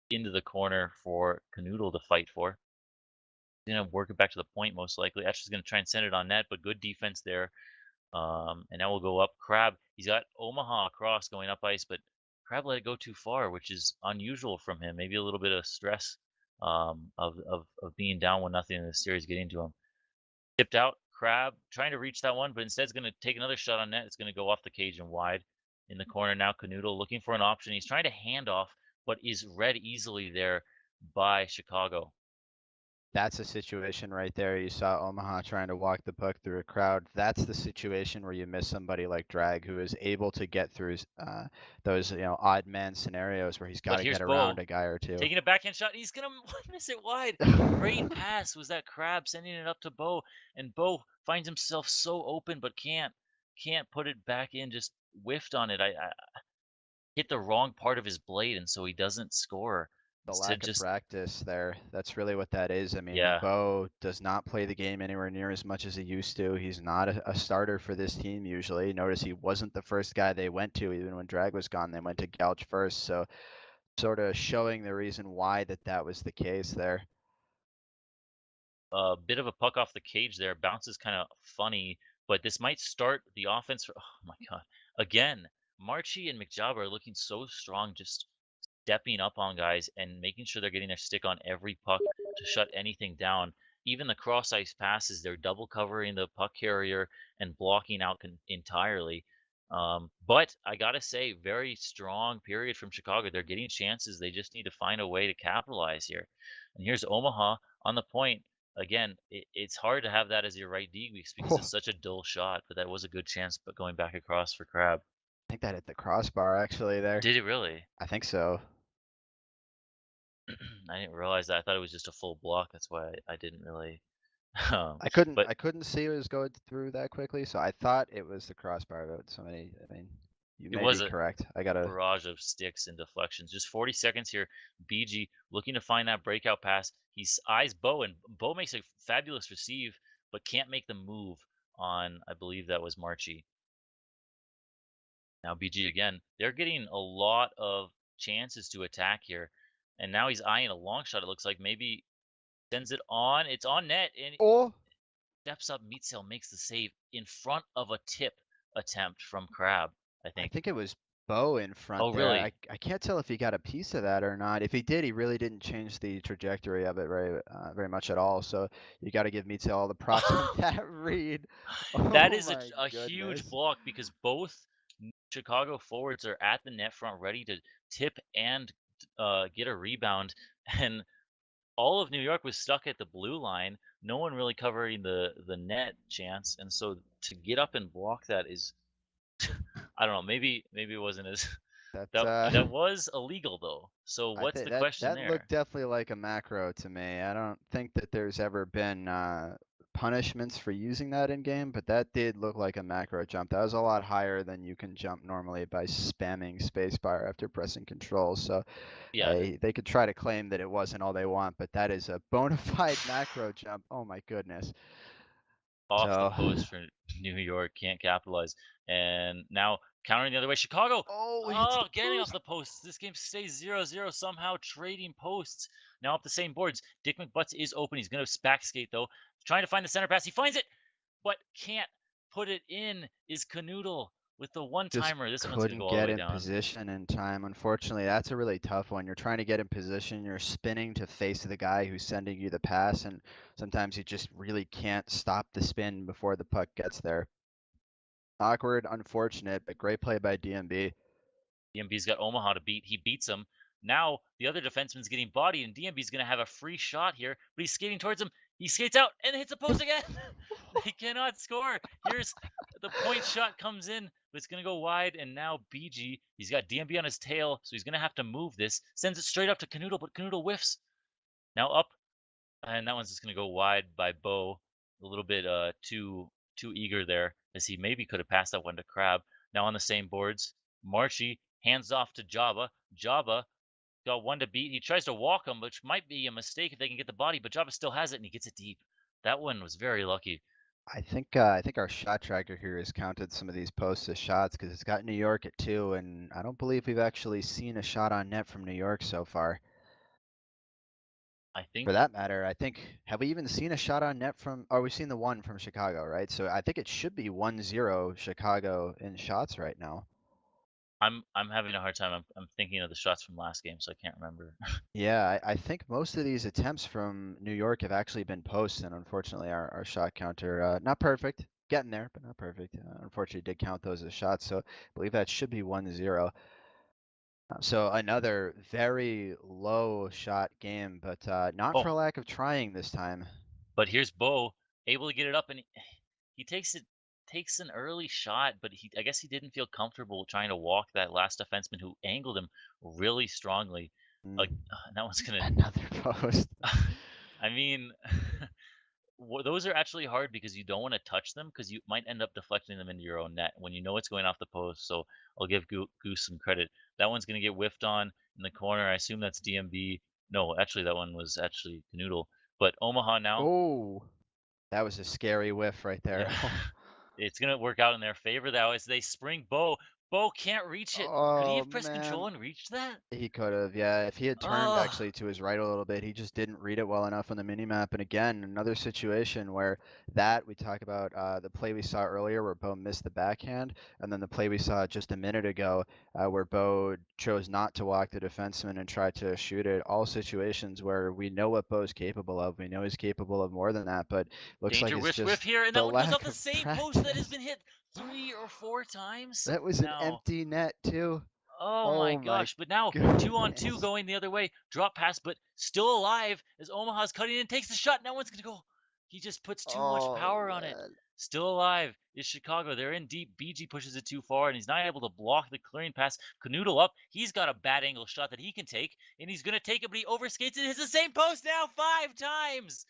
B: into the corner for Canoodle to fight for. Gonna work it back to the point most likely. Ashley's gonna try and send it on net, but good defense there. And now we'll go up. Crab, he's got Omaha across going up ice, but Crab let it go too far, which is unusual from him. Maybe a little bit of stress of being down 1-0 in the series getting to him. Tipped out. Crab trying to reach that one, but instead is going to take another shot on net. It's going to go off the cage and wide in the corner now. Canoodle looking for an option. He's trying to hand off, but is read easily there by Chicago.
A: that's a situation right there. You saw Omaha trying to walk the puck through a crowd. That's the situation where you miss somebody like Drag, who is able to get through those odd man scenarios where he's got
B: But
A: to
B: here's
A: get around
B: Bo
A: a guy or two.
B: taking a backhand shot. He's gonna miss it wide. Great pass was that Crab sending it up to Bo, and Bo finds himself so open but can't put it back in. Just whiffed on it. I hit the wrong part of his blade, and so he doesn't score.
A: The
B: Instead,
A: lack of
B: just
A: practice there. That's really what that is. I mean,
B: yeah.
A: Bo does not play the game anywhere near as much as he used to. He's not a starter for this team usually. Notice he wasn't the first guy they went to, even when Drag was gone. They went to Gouch first. So, sort of showing the reason why that was the case there.
B: A bit of a puck off the cage there. Bounces kind of funny, but this might start the offense. Oh my god! Again, Marchi and McJob are looking so strong. Just stepping up on guys and making sure they're getting their stick on every puck to shut anything down. Even the cross ice passes, they're double covering the puck carrier and blocking out entirely. But I gotta say, very strong period from Chicago. They're getting chances. They just need to find a way to capitalize here. And here's Omaha on the point. Again, it's hard to have that as your right D because it's such a dull shot, but that was a good chance. But going back across for Crab,
A: I think that hit the crossbar actually there.
B: did it really?
A: I think so.
B: I didn't realize that. I thought it was just a full block. That's why I didn't really.
A: I couldn't
B: But
A: I couldn't see it was going through that quickly, so I thought it was the crossbar, but somebody, I mean, you
B: it
A: may
B: was
A: be
B: a
A: correct. I gotta.
B: barrage of sticks and deflections. Just 40 seconds here. BG looking to find that breakout pass. He's eyes Bo, and Bo makes a fabulous receive, but can't make the move on, I believe that was Marchi. Now BG again. They're getting a lot of chances to attack here. And now he's eyeing a long shot. It looks like maybe sends it on. It's on net, and
A: Oh,
B: steps up, Meatsail makes the save in front of a tip attempt from Crab, I
A: I
B: think.
A: think it was Bo in front
B: Oh,
A: there. I
B: really?
A: I can't tell if he got a piece of that or not. If he did, he really didn't change the trajectory of it very much at all. So you got to give Meatsy all the props on that read.
B: That
A: Oh
B: is
A: my
B: a huge
A: goodness.
B: block because both Chicago forwards are at the net front ready to tip and get a rebound. And all of New York was stuck at the blue line. No one really covering the net chance. And so to get up and block that is, I don't know, maybe it wasn't as
A: That
B: That was illegal though. So
A: I
B: what's
A: think
B: the
A: that
B: question
A: that
B: there?
A: looked definitely like a macro to me. I don't think that there's ever been punishments for using that in game, but that did look like a macro jump. That was a lot higher than you can jump normally by spamming spacebar after pressing control. So
B: Yeah,
A: they could try to claim that it wasn't all they want, but that is a bona fide macro jump. Oh my goodness.
B: off the
A: So,
B: post for New York, can't capitalize. And now countering the other way, Chicago.
A: oh, hits the
B: Oh, getting off
A: post.
B: the posts. This game stays 0-0, somehow trading posts. Now up the same boards. Dick McButts is open. He's going to back skate, though. Trying to find the center pass. He finds it, but can't put it in, is Canoodle with the
A: Just
B: one-timer. This one's going to go
A: couldn't
B: all the
A: get
B: way
A: in
B: down.
A: position in time. Unfortunately, that's a really tough one. You're trying to get in position, you're spinning to face the guy who's sending you the pass, and sometimes you just really can't stop the spin before the puck gets there. Awkward, unfortunate, but great play by DMB.
B: DMB's got Omaha to beat. He beats him. Now the other defenseman's getting bodied, and DMB's going to have a free shot here, but he's skating towards him. He skates out and hits the post again. They cannot score. Here's the point shot comes in, but it's going to go wide, and now BG, he's got DMB on his tail, so he's going to have to move this. Sends it straight up to Canoodle, but Canoodle whiffs. Now up, and that one's just going to go wide by Bo. A little bit too eager there, as he maybe could have passed that one to Crab. Now on the same boards, Marshy hands off to Java. Java got one to beat. He tries to walk him, which might be a mistake if they can get the body, but Java still has it and he gets it deep. That one was very lucky.
A: I think our shot tracker here has counted some of these posts as shots because it's got New York at 2, and I don't believe we've actually seen a shot on net from New York so far.
B: I
A: For
B: think
A: that matter, I think have we even seen a shot on net from? Oh, we've seen the one from Chicago, right? So I think it should be 1-0 Chicago in shots right now.
B: I'm having a hard time. I'm thinking of the shots from last game, so I can't remember.
A: Yeah, I think most of these attempts from New York have actually been posts, and unfortunately, our shot counter not perfect, getting there, but not perfect. Unfortunately, did count those as shots, so I believe that should be 1-0. So another very low shot game, but not for
B: Oh,
A: a lack of trying this time.
B: but here's Bo able to get it up, and he takes an early shot, but I guess he didn't feel comfortable trying to walk that last defenseman who angled him really strongly. Like
A: Mm,
B: that one's gonna.
A: another post.
B: I mean, those are actually hard because you don't want to touch them because you might end up deflecting them into your own net when you know it's going off the post. So I'll give Goose some credit. That one's going to get whiffed on in the corner. I assume that's DMB. No, actually, that one was actually Canoodle. But Omaha now,
A: Oh, that was a scary whiff right there.
B: yeah, it's going to work out in their favor. That was they spring Bo. Bo can't reach it. Could he
A: Oh
B: have pressed
A: man.
B: control and reached that?
A: He could have, yeah. If he had turned
B: Oh,
A: actually to his right a little bit, he just didn't read it well enough on the mini map. And again, another situation where that we talk about the play we saw earlier where Bo missed the backhand, and then the play we saw just a minute ago where Bo chose not to walk the defenseman and tried to shoot it. All situations where we know what Bo's capable of. We know he's capable of more than that, but looks like
B: danger
A: it's
B: whiff
A: just
B: here, and that
A: the
B: one goes off
A: lack
B: the
A: of
B: same post that has
A: practice.
B: been hit 3 or 4 times
A: That was an
B: now.
A: empty net too.
B: Oh my
A: Oh my
B: gosh. But now 2-on-2
A: goodness.
B: going the other way. Drop pass, but still alive as Omaha's cutting in, takes the shot. Now one's going to go. He just puts too much
A: Oh
B: power on it.
A: man.
B: Still alive is Chicago. They're in deep. BG pushes it too far, and he's not able to block the clearing pass. Canoodle up. He's got a bad angle shot that he can take, and he's going to take it, but he overskates it. It's the same post now 5 times.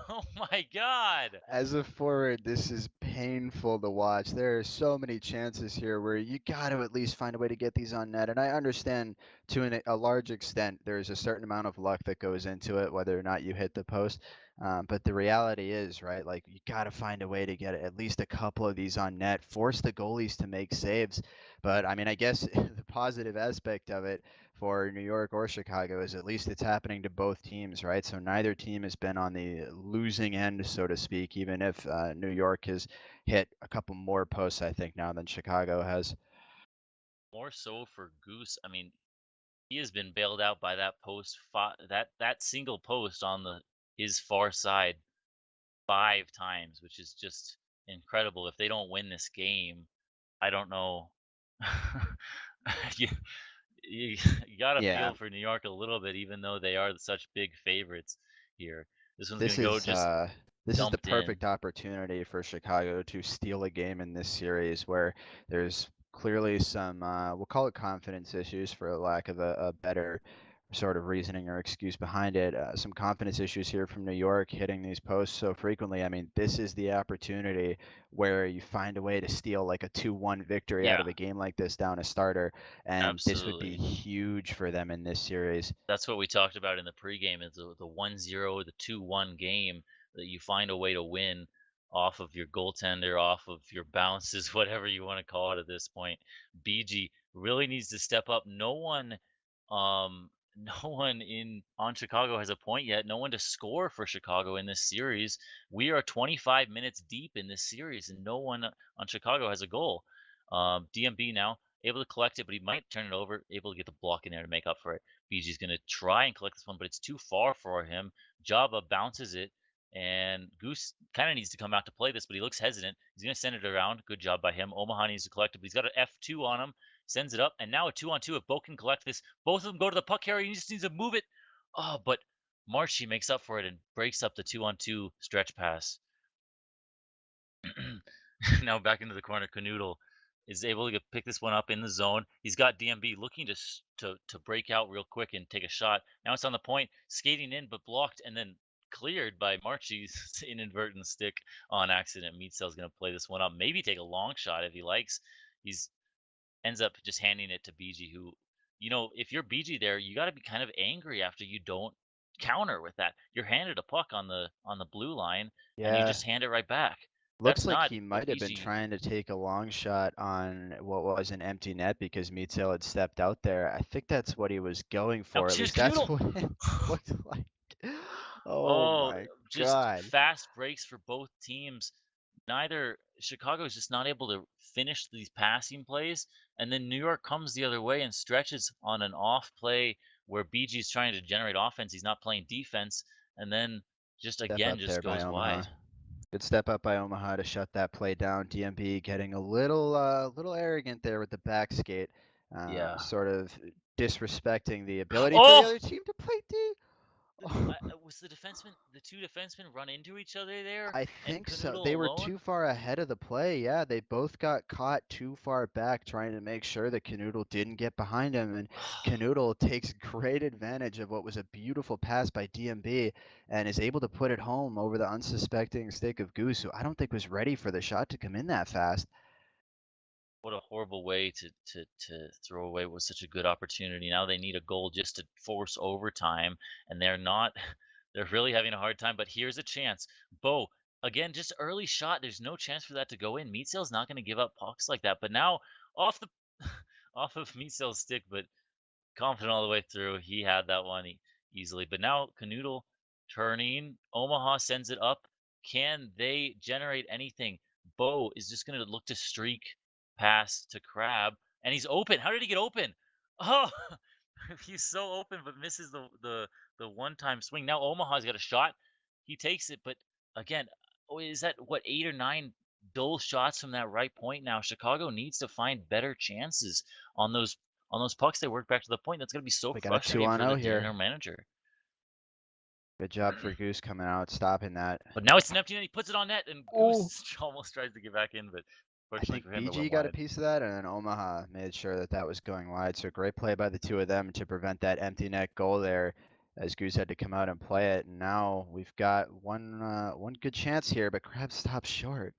B: Oh my God.
A: As a forward, this is painful to watch. There are so many chances here where you got to at least find a way to get these on net. And I understand to a large extent there's a certain amount of luck that goes into it, whether or not you hit the post. But the reality is, right, like you got to find a way to get at least a couple of these on net, force the goalies to make saves. But I mean, I guess the positive aspect of it for New York or Chicago is at least it's happening to both teams, right? So neither team has been on the losing end, so to speak, even if New York has hit a couple more posts, I think, now than Chicago has.
B: More so for Goose. I mean, he has been bailed out by that post, that single post on his far side 5 times, which is just incredible. If they don't win this game, I don't know. you, you got to
A: Yeah,
B: feel for New York a little bit, even though they are such big favorites here. This one's
A: this
B: gonna go
A: is
B: just
A: uh, this is the
B: dumped in.
A: perfect opportunity for Chicago to steal a game in this series where there's clearly some, we'll call it confidence issues for lack of a better sort of reasoning or excuse behind it. Some confidence issues here from New York hitting these posts so frequently. I mean, this is the opportunity where you find a way to steal like a 2-1 victory out
B: Yeah,
A: of a game like this down a starter, and this would be
B: absolutely.
A: huge for them in this series.
B: That's what we talked about in the pregame is the 1-0, the 2-1 game that you find a way to win off of your goaltender, off of your bounces, whatever you want to call it at this point. BG really needs to step up. No one in on Chicago has a point yet. No one to score for Chicago in this series. We are 25 minutes deep in this series and no one on Chicago has a goal. DMB now able to collect it, but he might turn it over, able to get the block in there to make up for it. BG's going to try and collect this one, but it's too far for him. Java bounces it, and Goose kind of needs to come out to play this, but he looks hesitant. He's going to send it around. Good job by him. Omaha needs to collect it, but he's got an F2 on him. Sends it up, and now a 2-on-2. If Bo can collect this, both of them go to the puck carrier. He just needs to move it. Oh, but Marshy makes up for it and breaks up the 2-on-2 stretch pass. Now back into the corner, Canoodle is able to pick this one up in the zone. He's got DMB looking to break out real quick and take a shot. Now it's on the point, skating in but blocked and then cleared by Marchie's inadvertent stick on accident. Meatcell's going to play this one up, maybe take a long shot if he likes. He's ends up just handing it to BG, who, if you're BG there, you got to be kind of angry after you don't counter with that. You're handed a puck on the blue line and you
A: Yeah,
B: just hand it right back.
A: looks
B: That's
A: like
B: not
A: he
B: what
A: might have been
B: BG.
A: trying to take a long shot on what was an empty net because Meadsale had stepped out there. I think that's what he was going
B: Now
A: for. At
B: here's
A: least that's
B: Canoodle.
A: what it looked like. Oh
B: Oh,
A: my
B: just
A: God.
B: fast breaks for both teams. Neither Chicago is just not able to finish these passing plays, and then New York comes the other way and stretches on an off play where BG is trying to generate offense. He's not playing defense, and then just
A: Step
B: again
A: up
B: just
A: there by
B: goes
A: Omaha.
B: wide.
A: Good step up by Omaha to shut that play down. DMB getting a little arrogant there with the back skate,
B: Yeah.
A: sort of disrespecting the ability for the
B: Oh,
A: other team to play D.
B: was the two defensemen run into each other there,
A: I
B: and
A: think so.
B: Canoodle
A: They were
B: alone?
A: too far ahead of the play. Yeah, they both got caught too far back trying to make sure that Canoodle didn't get behind him. And Canoodle takes great advantage of what was a beautiful pass by DMB and is able to put it home over the unsuspecting stick of Goose, who I don't think was ready for the shot to come in that fast.
B: What a horrible way to throw away was such a good opportunity. Now they need a goal just to force overtime, and they're not. They're really having a hard time. But here's a chance. Bo, again, just early shot. There's no chance for that to go in. Meatsail's not going to give up pucks like that. But now off the off of Meatsail's stick, but confident all the way through. He had that one easily. But now Canoodle turning. Omaha sends it up. Can they generate anything? Bo is just going to look to streak pass to Crab, and he's open. How did he get open? Oh, he's so open, but misses the one time swing. Now Omaha's got a shot. He takes it, but again, is that what 8 or 9 dull shots from that right point? Now Chicago needs to find better chances on those pucks. They work back to the point. That's going to be so
A: We got a 2
B: frustrating
A: on
B: for the
A: 0 here.
B: general manager.
A: Good job for Goose coming out, stopping that.
B: But now it's an empty net. He puts it on net, and
A: Oh,
B: Goose almost tries to get back in, but
A: I
B: fortunately
A: think
B: for him, it
A: BG
B: went
A: got a
B: wide.
A: piece of that, and then Omaha made sure that that was going wide. So great play by the two of them to prevent that empty net goal there, as Goose had to come out and play it. And now we've got one good chance here, but Crab stops short.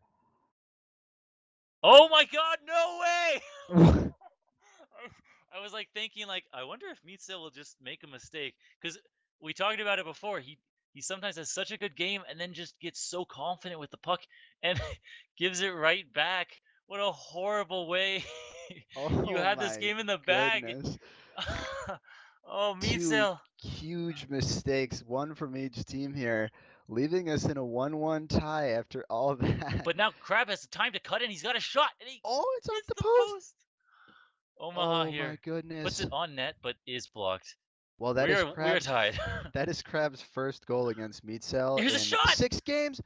B: Oh my God! No way! I was like thinking, like, I wonder if Meatsail will just make a mistake because we talked about it before. He sometimes has such a good game and then just gets so confident with the puck and gives it right back. What a horrible way! You
A: Oh
B: had this
A: my
B: game in the bag.
A: goodness.
B: Oh,
A: Two
B: Meatsail.
A: huge mistakes, one from each team here, leaving us in a 1-1 tie after all that.
B: But now Crab has the time to cut in. He's got a shot and he
A: Oh, it's off
B: hits
A: the
B: the
A: post.
B: post. Omaha
A: Oh my
B: here puts
A: goodness.
B: it on net, but is blocked.
A: Well,
B: We are tied.
A: That is Crab's first goal against Meatcell
B: Here's a
A: in
B: shot.
A: 6 games.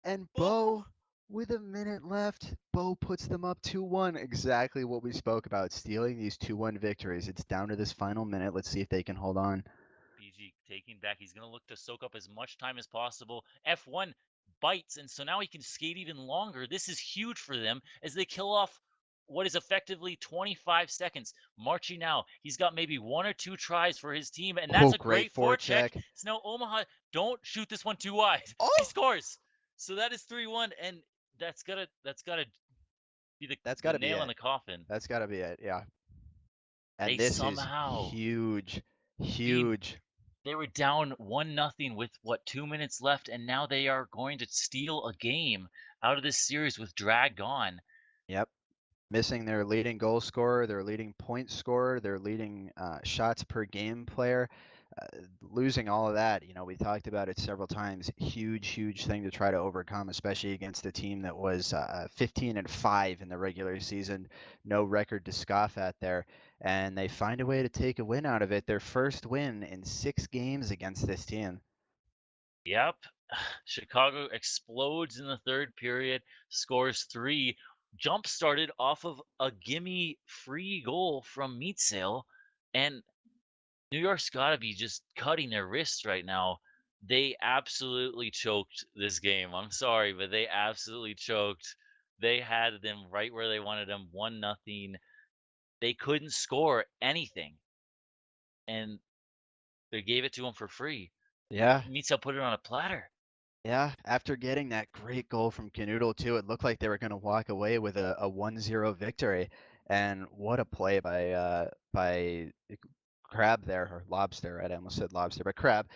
A: And
B: Oh.
A: Bo, with a minute left, Bo puts them up 2-1. Exactly what we spoke about, stealing these 2-1 victories. It's down to this final minute. Let's see if they can hold on.
B: BG taking back. He's going to look to soak up as much time as possible. F1 bites, and so now he can skate even longer. This is huge for them as they kill off what is effectively 25 seconds. Marching now, he's got maybe 1 or 2 tries for his team, and that's
A: Oh,
B: a
A: great
B: great forecheck.
A: forecheck.
B: So now Omaha, don't shoot this one too wide. He
A: Oh,
B: scores. So that is 3-1, and that's gotta be
A: that's
B: the
A: got to be
B: nail in
A: it.
B: the coffin.
A: That's got to be it. Yeah.
B: They
A: And this is
B: somehow
A: huge,
B: I mean,
A: huge.
B: they were down 1-0 with what 2 minutes left, and now they are going to steal a game out of this series with drag on.
A: Yep. Missing their leading goal scorer, their leading point scorer, their leading shots per game player. Losing all of that, we talked about it several times. Huge, huge thing to try to overcome, especially against a team that was 15-5 in the regular season. No record to scoff at there. And they find a way to take a win out of it. Their first win in 6 games against this team.
B: Yep. Chicago explodes in the third period, scores 3, jump started off of a gimme free goal from Meatsail, and New York's got to be just cutting their wrists right now. They absolutely choked this game. I'm sorry, but they absolutely choked. They had them right where they wanted them, 1-0. They couldn't score anything, and they gave it to them for free.
A: Yeah,
B: Meatsail put it on a platter.
A: yeah, after getting that great goal from Canoodle too, it looked like they were going to walk away with a 1-0 victory. And what a play by Crab there, or Lobster, right? I almost said Lobster, but Crab,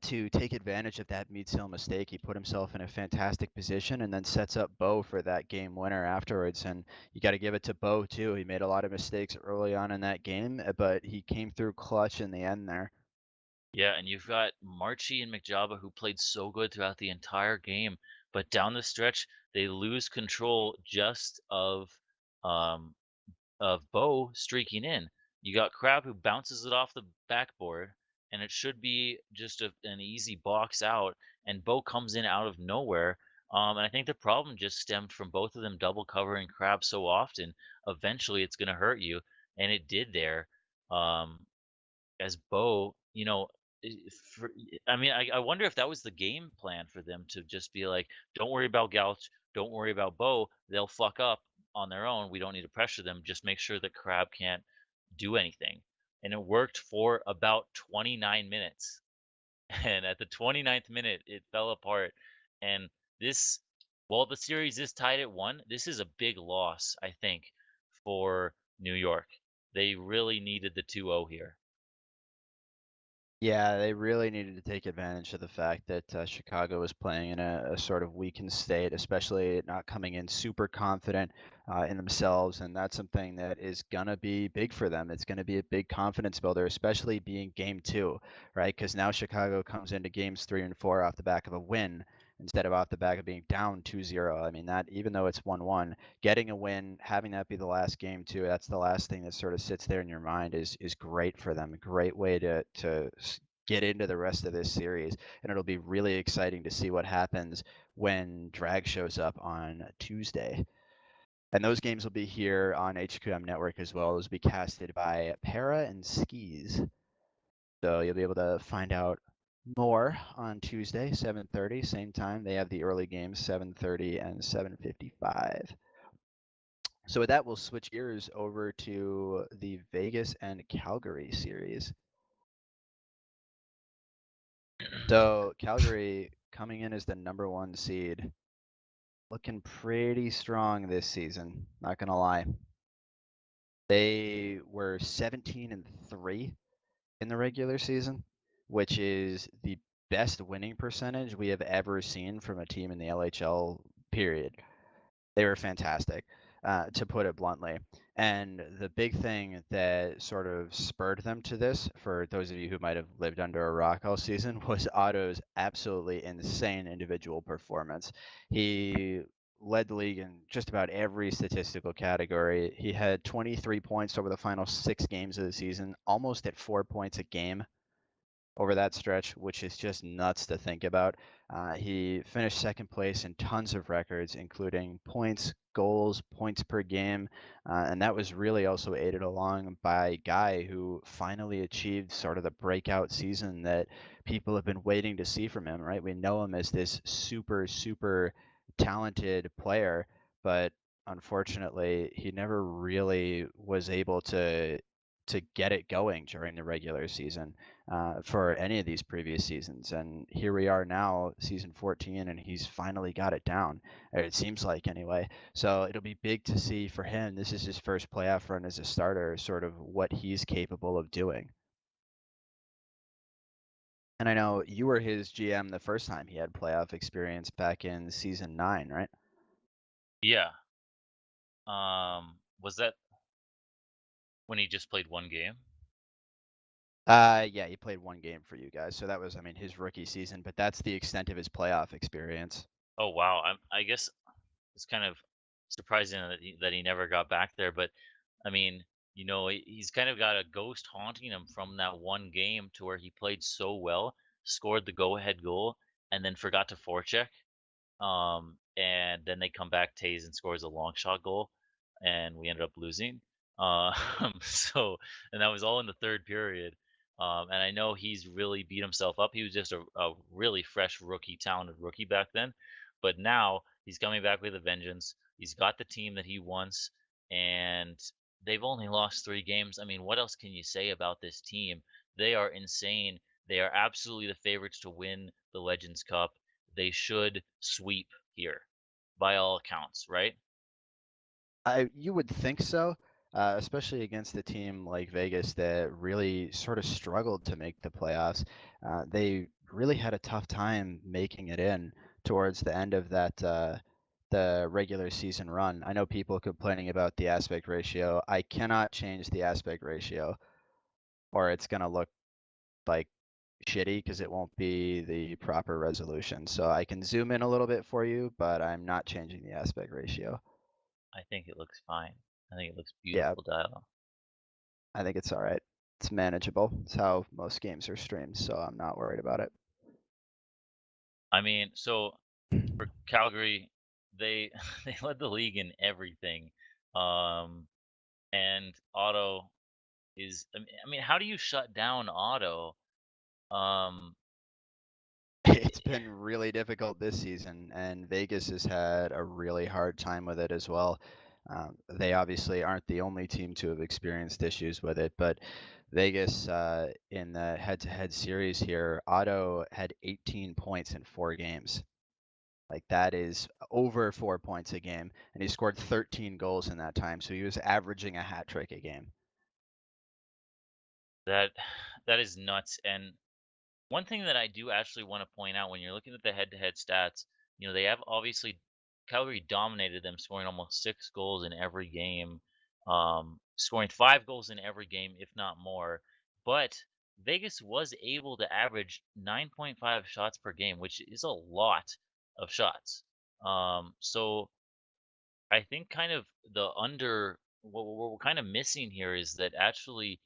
A: to take advantage of that Meadsill mistake. He put himself in a fantastic position and then sets up Bo for that game winner afterwards. And you got to give it to Bo too. He made a lot of mistakes early on in that game, but he came through clutch in the end there.
B: Yeah, and you've got Marchie and McJaba who played so good throughout the entire game, but down the stretch they lose control just um of Bo streaking in. You got Crab who bounces it off the backboard, and it should be just an easy box out, and Bo comes in out of nowhere. And I think the problem just stemmed from both of them double covering Crab so often. Eventually, it's going to hurt you, and it did there. Um, as Bo, for, I mean, I wonder if that was the game plan for them to just be like, don't worry about Gouch, don't worry about Bo, they'll fuck up on their own. We don't need to pressure them. Just make sure that Crab can't do anything. And it worked for about 29 minutes. And at the 29th minute, it fell apart. And this, while the series is tied at 1, this is a big loss, I think, for New York. They really needed the 2-0 here.
A: Yeah, they really needed to take advantage of the fact that Chicago was playing in a sort of weakened state, especially not coming in super confident in themselves. And that's something that is going to be big for them. It's going to be a big confidence builder, especially being game 2, right? Because now Chicago comes into games 3 and 4 off the back of a win instead of off the back of being down 2-0. I mean, that even though it's 1-1, getting a win, having that be the last game too, that's the last thing that sort of sits there in your mind is great for them. A great way to get into the rest of this series. And it'll be really exciting to see what happens when Drag shows up on Tuesday. And those games will be here on HQM Network as well. Those will be casted by Para and Skis. So you'll be able to find out more on Tuesday, 7:30, same time. They have the early games, 7:30 and 7:55. So with that, we'll switch gears over to the Vegas and Calgary series. So Calgary coming in as the #1 seed, looking pretty strong this season, not gonna lie. They were 17-3 in the regular season, which is the best winning percentage we have ever seen from a team in the LHL period. They were fantastic, to put it bluntly. And the big thing that sort of spurred them to this, for those of you who might have lived under a rock all season, was Otto's absolutely insane individual performance. He led the league in just about every statistical category. He had 23 points over the final 6 games of the season, almost at 4 points a game over that stretch, which is just nuts to think about. He finished second place in tons of records, including points, goals, points per game, and that was really also aided along by Guy, who finally achieved sort of the breakout season that people have been waiting to see from him, right? We know him as this super, super talented player, but unfortunately, he never really was able to get it going during the regular season for any of these previous seasons. And here we are now, season 14, and he's finally got it down. Or it seems like anyway. So it'll be big to see for him. This is his first playoff run as a starter, sort of what he's capable of doing. And I know you were his GM the first time he had playoff experience back in season 9, right?
B: Yeah. Was that when he just played one game?
A: Yeah, he played one game for you guys, so that was, I mean, his rookie season, but that's the extent of his playoff experience.
B: Oh wow. I guess it's kind of surprising that he never got back there. But I mean, he's kind of got a ghost haunting him from that one game to where he played so well, scored the go-ahead goal, and then forgot to forecheck. And then they come back, Tays and scores a long shot goal, and we ended up losing. So, and that was all in the third period. And I know he's really beat himself up. He was just a really fresh rookie, talented rookie back then, but now he's coming back with a vengeance. He's got the team that he wants, and they've only lost 3 games. I mean, what else can you say about this team? They are insane. They are absolutely the favorites to win the Legends Cup. They should sweep here, by all accounts, right?
A: You would think so, especially against a team like Vegas that really sort of struggled to make the playoffs. They really had a tough time making it in towards the end of the regular season run. I know people complaining about the aspect ratio. I cannot change the aspect ratio, or it's gonna look like shitty because it won't be the proper resolution. So I can zoom in a little bit for you, but I'm not changing the aspect ratio.
B: I think it looks fine. I think it looks
A: Yeah,
B: beautiful dial.
A: I think it's all right. It's manageable. It's how most games are streamed, so I'm not worried about it.
B: I mean, so for Calgary, they they led the league in everything. Um, and Otto is I mean, how do you shut down Otto? Um,
A: It's been really difficult this season, and Vegas has had a really hard time with it as well. They obviously aren't the only team to have experienced issues with it, but Vegas, in the head-to-head series here, Otto had 18 points in 4 games. Like that is over 4 points a game, and he scored 13 goals in that time, so he was averaging a hat trick a game.
B: that that is nuts. And one thing that I do actually want to point out when you're looking at the head-to-head stats, they have obviously Calgary dominated them, scoring almost 6 goals in every game, scoring 5 goals in every game, if not more. But Vegas was able to average 9.5 shots per game, which is a lot of shots. So I think kind of what we're kind of missing here is that actually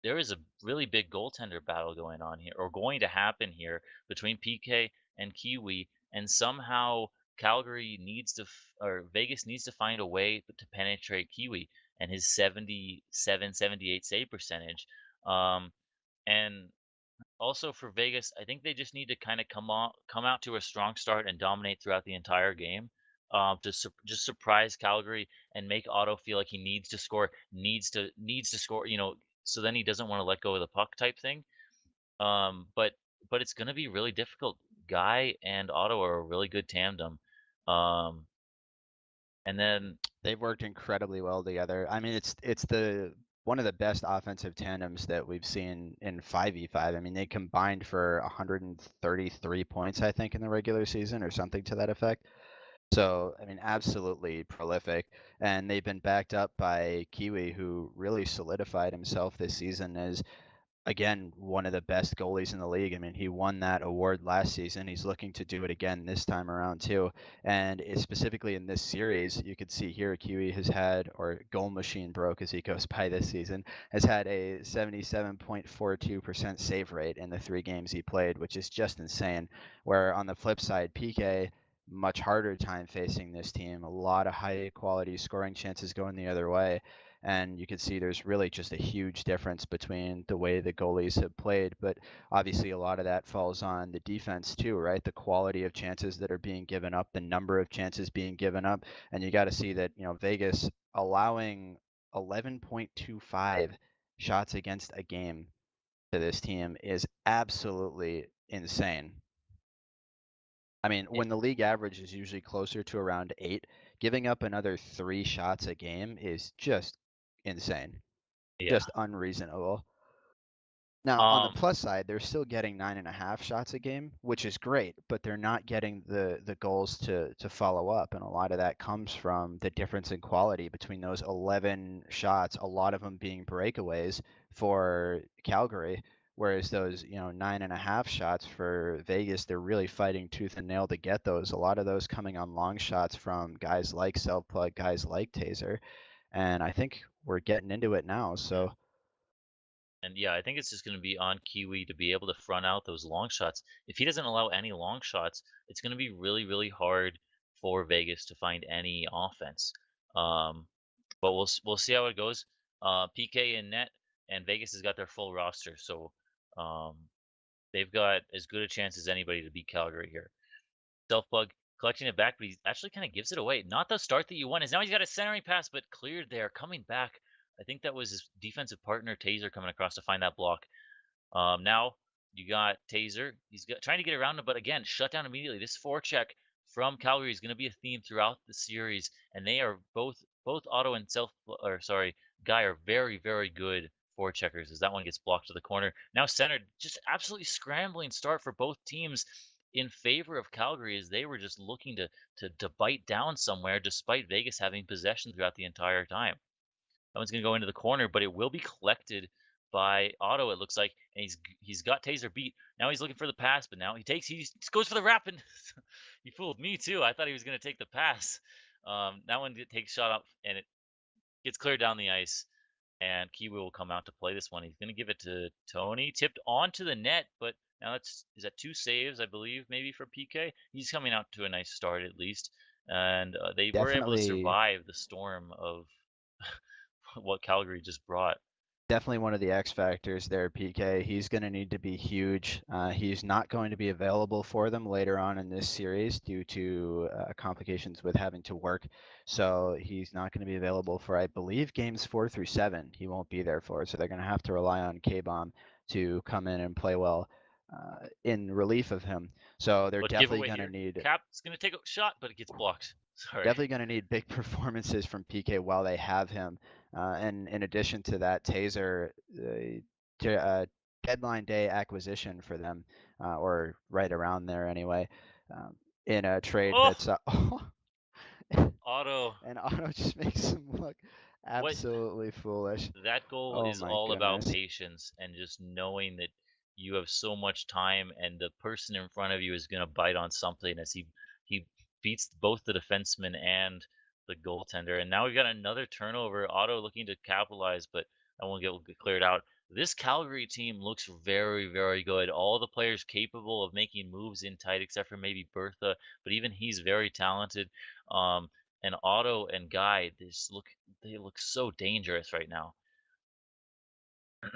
B: there is a really big goaltender battle going on here, or going to happen here between PK and Kiwi, and somehow Calgary needs to, or Vegas needs to find a way to penetrate Kiwi and his 77, 78 save percentage. And also for Vegas, I think they just need to kind of come out to a strong start and dominate throughout the entire game. To just surprise Calgary and make Otto feel like he needs to score, needs to score, so then he doesn't want to let go of the puck type thing. But it's going to be really difficult. Guy and Otto are a really good tandem. Um, and then
A: They've worked incredibly well together. I mean, it's the one of the best offensive tandems that we've seen in 5v5. I mean, they combined for 133 points, I think, in the regular season or something to that effect. So, I mean, absolutely prolific. And they've been backed up by Kiwi, who really solidified himself this season as, again, one of the best goalies in the league. I mean, he won that award last season. He's looking to do it again this time around too. And specifically in this series, you could see here Kiwi has had, or goal machine broke as he goes by this season, has had a 77.42% save rate in the 3 games he played, which is just insane. Where on the flip side, PK, much harder time facing this team. A lot of high quality scoring chances going the other way. and you can see there's really just a huge difference between the way the goalies have played. But obviously, a lot of that falls on the defense too, right? The quality of chances that are being given up, the number of chances being given up, and you got to see that Vegas allowing 11.25 shots against a game to this team is absolutely insane. I mean, when the league average is usually closer to around 8, giving up another 3 shots a game is just insane,
B: Yeah.
A: just unreasonable. Now, on the
B: Um,
A: plus side, they're still getting 9.5 shots a game, which is great, but they're not getting the goals to follow up, and a lot of that comes from the difference in quality between those 11 shots, a lot of them being breakaways for Calgary, whereas those 9.5 shots for Vegas, they're really fighting tooth and nail to get those. A lot of those coming on long shots from guys like Self-Plug, guys like Taser, and I think we're getting into it now.
B: yeah.
A: So
B: And yeah, I think it's just going to be on Kiwi to be able to front out those long shots. If he doesn't allow any long shots, it's going to be really, really hard for Vegas to find any offense. Um, but we'll see how it goes. PK in net, and Vegas has got their full roster, so um, they've got as good a chance as anybody to beat Calgary here. Self-plug collecting it back, but he actually kind of gives it away. Not the start that you want. Is now he's got a centering pass, but cleared there. Coming back, I think that was his defensive partner Taser coming across to find that block. Now you got Taser. He's trying to get around him, but again, shut down immediately. This forecheck from Calgary is going to be a theme throughout the series, and they are both Otto and Guy are very, very good forecheckers. As that one gets blocked to the corner. Now centered, just absolutely scrambling start for both teams in favor of Calgary, as they were just looking to bite down somewhere, despite Vegas having possession throughout the entire time. That one's gonna go into the corner, but it will be collected by Otto, it looks like, and he's got Taser beat. Now he's looking for the pass, but now he goes for the wrap, and he fooled me too. I thought he was gonna take the pass. That one takes shot up, and it gets cleared down the ice, and Kiwi will come out to play this one. He's gonna give it to Tony, tipped onto the net, but now is that 2 saves, I believe, maybe for PK. He's coming out to a nice start at least, and they were able to
A: definitely
B: survive the storm of what Calgary just brought.
A: definitely one of the X factors there, PK. He's going to need to be huge. He's not going to be available for them later on in this series due to complications with having to work. So he's not going to be available for, I believe, games 4 through 7. He won't be there for. So they're going to have to rely on K-Bomb to come in and play well in relief of him. So they're
B: But
A: definitely
B: giveaway
A: going to
B: here.
A: need
B: Cap's gonna take a shot, but it gets blocked. Sorry.
A: definitely going to need big performances from PK while they have him. And in addition to that, Taser, deadline day acquisition for them, or right around there anyway, um, in a trade
B: Oh,
A: that's
B: Otto.
A: and Otto just makes him look
B: What
A: absolutely foolish.
B: that goal
A: Oh
B: is
A: my
B: all about
A: goodness.
B: patience and just knowing that you have so much time and the person in front of you is going to bite on something, as he beats both the defenseman and the goaltender. And now we've got another turnover. Otto looking to capitalize, but that won't get cleared out. This Calgary team looks very, very good. All the players capable of making moves in tight, except for maybe Bertha, but even he's very talented. Um, and Otto and Guy, they look so dangerous right now.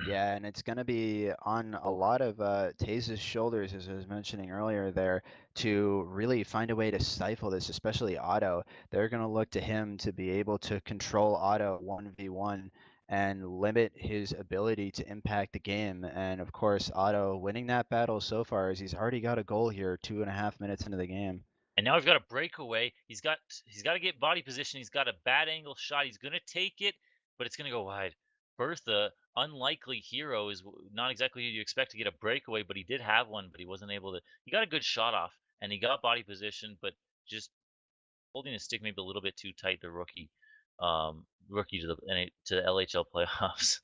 A: Yeah, and it's going to be on a
B: Oh,
A: lot of Taze's shoulders, as I was mentioning earlier there, to really find a way to stifle this, especially Otto. They're going to look to him to be able to control Otto 1v1 and limit his ability to impact the game. And of course, Otto winning that battle so far as he's already got a goal here 2.5 minutes into the game.
B: and now we've got a breakaway. He's got to get body position. He's got a bad angle shot. He's gonna take it, but it's gonna go wide. Bertha, unlikely hero, is not exactly who you expect to get a breakaway, but he did have one, but he wasn't able to. He got a good shot off, and he got body position, but just holding his stick maybe a little bit too tight. The rookie to the LHL playoffs.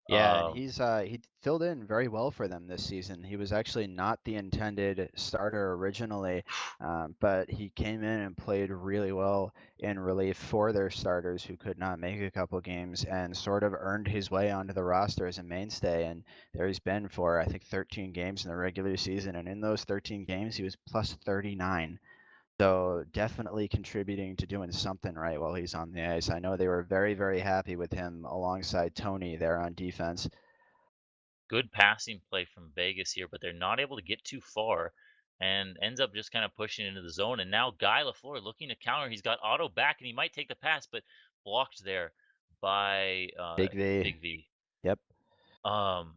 A: Yeah, and
B: Um,
A: he filled in very well for them this season. He was actually not the intended starter originally, but he came in and played really well in relief for their starters who could not make a couple games and sort of earned his way onto the roster as a mainstay. And there he's been for, I think, 13 games in the regular season. And in those 13 games, he was plus 39. So definitely contributing to doing something right while he's on the ice. I know they were very, very happy with him alongside Tony there on defense.
B: Good passing play from Vegas here, but they're not able to get too far and ends up just kind of pushing into the zone. And now Guy LaFleur looking to counter. He's got Otto back and he might take the pass, but blocked there by
A: Big V.
B: Big V.
A: Yep.
B: Um,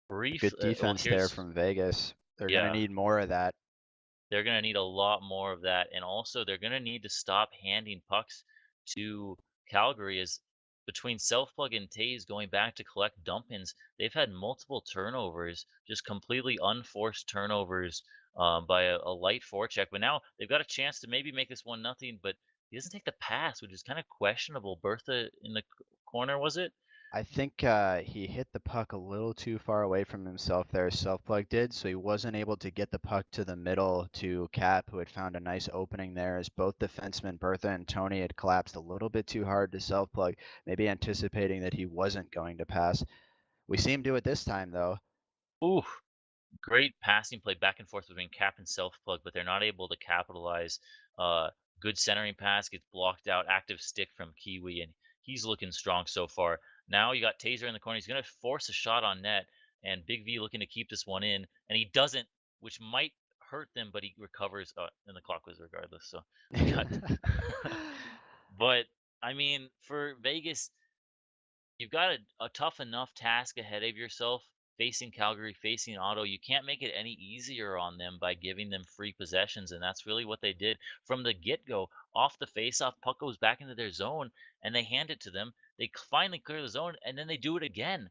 B: brief.
A: Good
B: Well,
A: defense there
B: here's
A: from Vegas. They're going to
B: yeah.
A: need more of that.
B: They're gonna need a lot more of that, and also they're gonna need to stop handing pucks to Calgary as between Self-Plug and Tays going back to collect dump-ins, they've had multiple turnovers, just completely unforced turnovers, by a light forecheck, but now they've got a chance to maybe make this 1-0, but he doesn't take the pass, which is kinda questionable. Bertha in the corner, was it?
A: I think he hit the puck a little too far away from himself there, Self-Plug did, so he wasn't able to get the puck to the middle to Cap, who had found a nice opening there as both defensemen, Bertha and Tony, had collapsed a little bit too hard to Self-Plug, maybe anticipating that he wasn't going to pass. We see him do it this time, though.
B: Ooh. Great passing play back and forth between Cap and Self Plug, but they're not able to capitalize. Good centering pass gets blocked out. Active stick from Kiwi, and he's looking strong so far. Now you got Taser in the corner. He's going to force a shot on net, and Big V looking to keep this one in, and he doesn't, which might hurt them, but he recovers. And the clock was regardless, so we got. But I mean, for Vegas, you've got a tough enough task ahead of yourself facing Calgary, facing Otto. You can't make it any easier on them by giving them free possessions, and that's really what they did from the get-go. Off the face-off, puck goes back into their zone, and they hand it to them. They finally clear the zone, and then they do it again.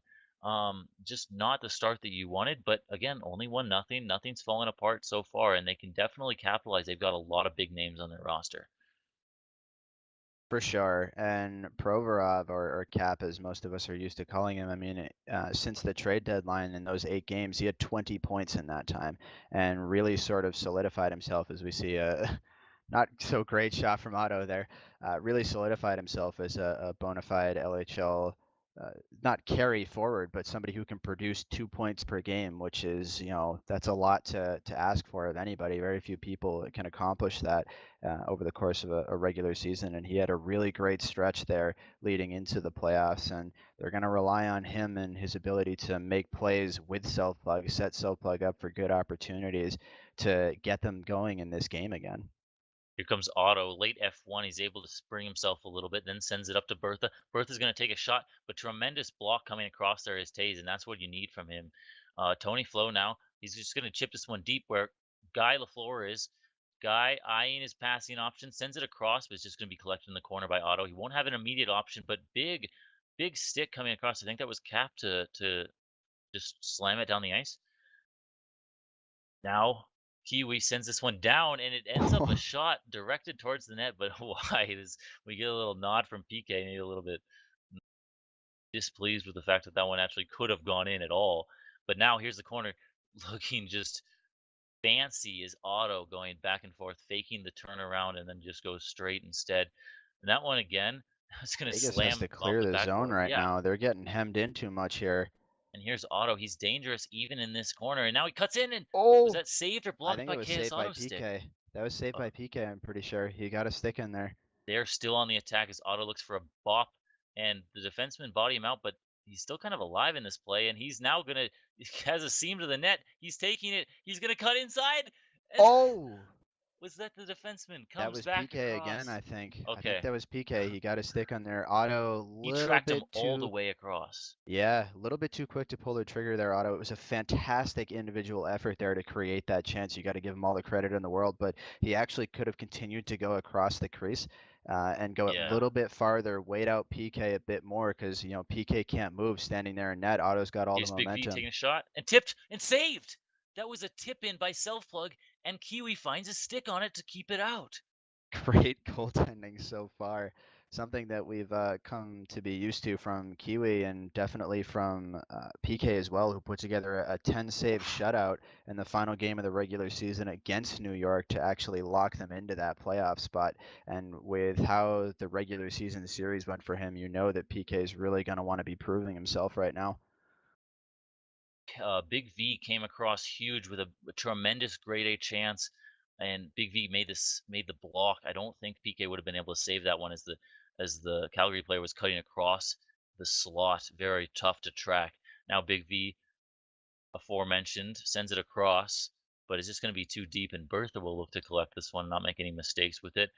B: Just not the start that you wanted, but again, only 1-0. Nothing's fallen apart so far, and they can definitely capitalize. They've got a lot of big names on their roster.
A: For sure. And Provorov, or Cap, as most of us are used to calling him, I mean, since the trade deadline in those 8 games, he had 20 points in that time and really sort of solidified himself as we see a not so great shot from Otto there. Really solidified himself as a bona fide LHL, uh, not carry forward, but somebody who can produce 2 points per game, which is, that's a lot to ask for of anybody. Very few people can accomplish that over the course of a regular season. And he had a really great stretch there leading into the playoffs. And they're going to rely on him and his ability to make plays with Self-Plug, set Self-Plug up for good opportunities to get them going in this game again.
B: Here comes Otto, late F1. He's able to spring himself a little bit, then sends it up to Bertha. Bertha's going to take a shot, but tremendous block coming across there is Taze, and that's what you need from him. Tony Flo now, he's just going to chip this one deep where Guy LaFleur is. Guy eyeing his passing option, sends it across, but it's just going to be collected in the corner by Otto. He won't have an immediate option, but big stick coming across. I think that was Cap to just slam it down the ice. Now Kiwi sends this one down, and it ends up a shot directed towards the net, but wide as we get a little nod from PK, maybe a little bit displeased with the fact that that one actually could have gone in at all. But now here's the corner looking just fancy as Otto going back and forth, faking the turnaround, and then just goes straight instead. And that one again, it's going to
A: Vegas has
B: slam
A: to
B: off
A: clear
B: the
A: the zone
B: backboard.
A: right
B: Yeah.
A: now. They're getting hemmed in too much here.
B: And here's Otto. He's dangerous even in this corner. And now he cuts in, and was
A: Oh,
B: that saved or
A: I
B: blocked
A: think it
B: by
A: was
B: KS
A: saved by
B: Auto stick?
A: PK. That was saved by PK, I'm pretty sure. He got a stick in there.
B: They're still on the attack as Otto looks for a bop, and the defenseman body him out, but he's still kind of alive in this play, and he's now gonna has a seam to the net. He's taking it. He's gonna cut inside. And
A: Oh,
B: was that the defenseman
A: that
B: comes
A: was
B: back
A: PK again,
B: across?
A: I think. I think
B: Okay,
A: that was PK. He got a stick on there. Otto,
B: he
A: little
B: tracked him
A: bit
B: all the
A: too,
B: way across.
A: yeah, a little bit too quick to pull the trigger there, Otto. It was a fantastic individual effort there to create that chance. You got to give him all the credit in the world, but he actually could have continued to go across the crease and go a
B: Yeah,
A: little bit farther, wait out PK a bit more because, PK can't move standing there in net. Otto's got all the
B: here's Big V
A: momentum.
B: taking a shot and tipped and saved. That was a tip in by Self Plug, and Kiwi finds a stick on it to keep it out.
A: Great goaltending so far. Something that we've come to be used to from Kiwi and definitely from PK as well, who put together a 10 save shutout in the final game of the regular season against New York to actually lock them into that playoff spot. And with how the regular season series went for him, you know that PK is really going to want to be proving himself right now.
B: Big V came across huge with a tremendous grade A chance. and Big V made the block. I don't think PK would have been able to save that one as the Calgary player was cutting across the slot. Very tough to track. Now Big V, aforementioned, sends it across, but it's just going to be too deep, and Bertha will look to collect this one, not make any mistakes with it.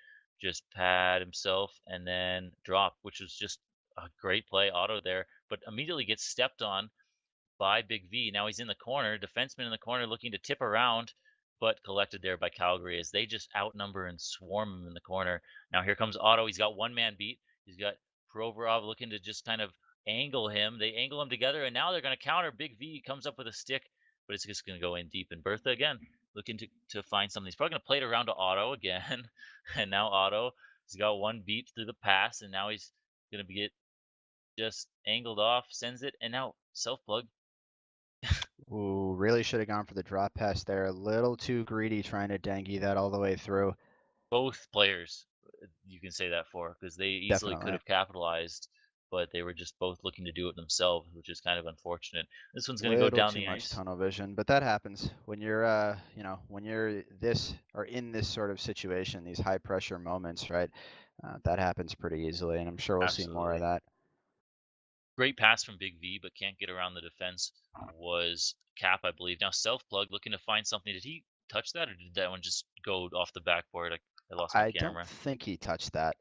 B: Just pad himself and then drop, which was just a great play. Auto there, but immediately gets stepped on by Big V. Now he's in the corner, defenseman in the corner looking to tip around, but collected there by Calgary as they just outnumber and swarm him in the corner. Now here comes Otto. He's got one man beat. He's got Provorov looking to just kind of angle him. They angle him together, and now they're going to counter. Big V comes up with a stick, but it's just going to go in deep. And Bertha again looking to find something. He's probably going to play it around to Otto again. And now Otto has got one beat through the pass, and now he's going to get just angled off, sends it, and now self plug.
A: Ooh, really should have gone for the drop pass there. A little too greedy trying to dengue that all the way through.
B: Both players, you can say that for, because they easily could
A: Definitely.
B: have capitalized, but they were just both looking to do it themselves, which is kind of unfortunate. This one's going to go
A: Little
B: down
A: too
B: the
A: much
B: ice.
A: tunnel vision, but that happens when you're, when you're this or in this sort of situation, these high pressure moments, right? That happens pretty easily, and I'm sure we'll see more of
B: Absolutely.
A: that.
B: Great pass from Big V, but can't get around the defense was Cap, I believe. Now self plug looking to find something. Did he touch that, or did that one just go off the backboard? I lost my
A: I don't
B: camera.
A: think he touched that.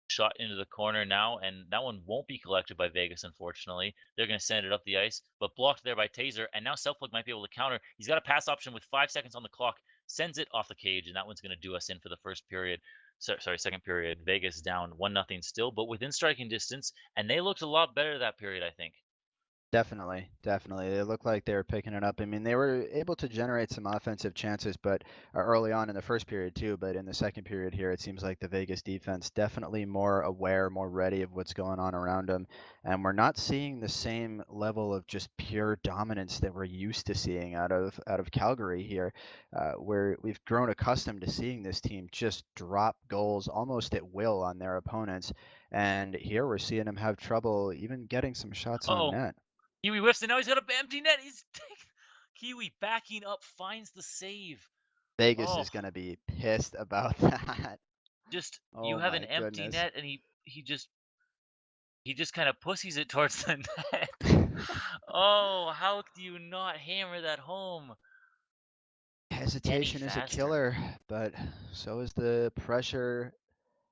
B: Shot into the corner now, and that one won't be collected by Vegas, unfortunately. They're going to send it up the ice, but blocked there by Taser, and now Selfplug might be able to counter. He's got a pass option with 5 seconds on the clock, sends it off the cage, and that one's going to do us in for the first period. Sorry, second period. Vegas down 1-0 still, but within striking distance, and they looked a lot better that period, I think.
A: Definitely, definitely. They looked like they were picking it up. I mean, they were able to generate some offensive chances, but early on in the first period too. But in the second period here, it seems like the Vegas defense definitely more aware, more ready of what's going on around them, and we're not seeing the same level of just pure dominance that we're used to seeing out of Calgary here, where we've grown accustomed to seeing this team just drop goals almost at will on their opponents, and here we're seeing them have trouble even getting some shots on
B: Uh-oh.
A: net.
B: Kiwi whiffs, and now he's got an empty net. Kiwi backing up, finds the save.
A: Vegas
B: Oh,
A: is going to be pissed about that.
B: just you
A: Oh
B: have an
A: my
B: empty
A: goodness.
B: net, and he just kind of pussies it towards the net. Oh, how do you not hammer that home any
A: Hesitation is a
B: faster?
A: killer, but so is the pressure.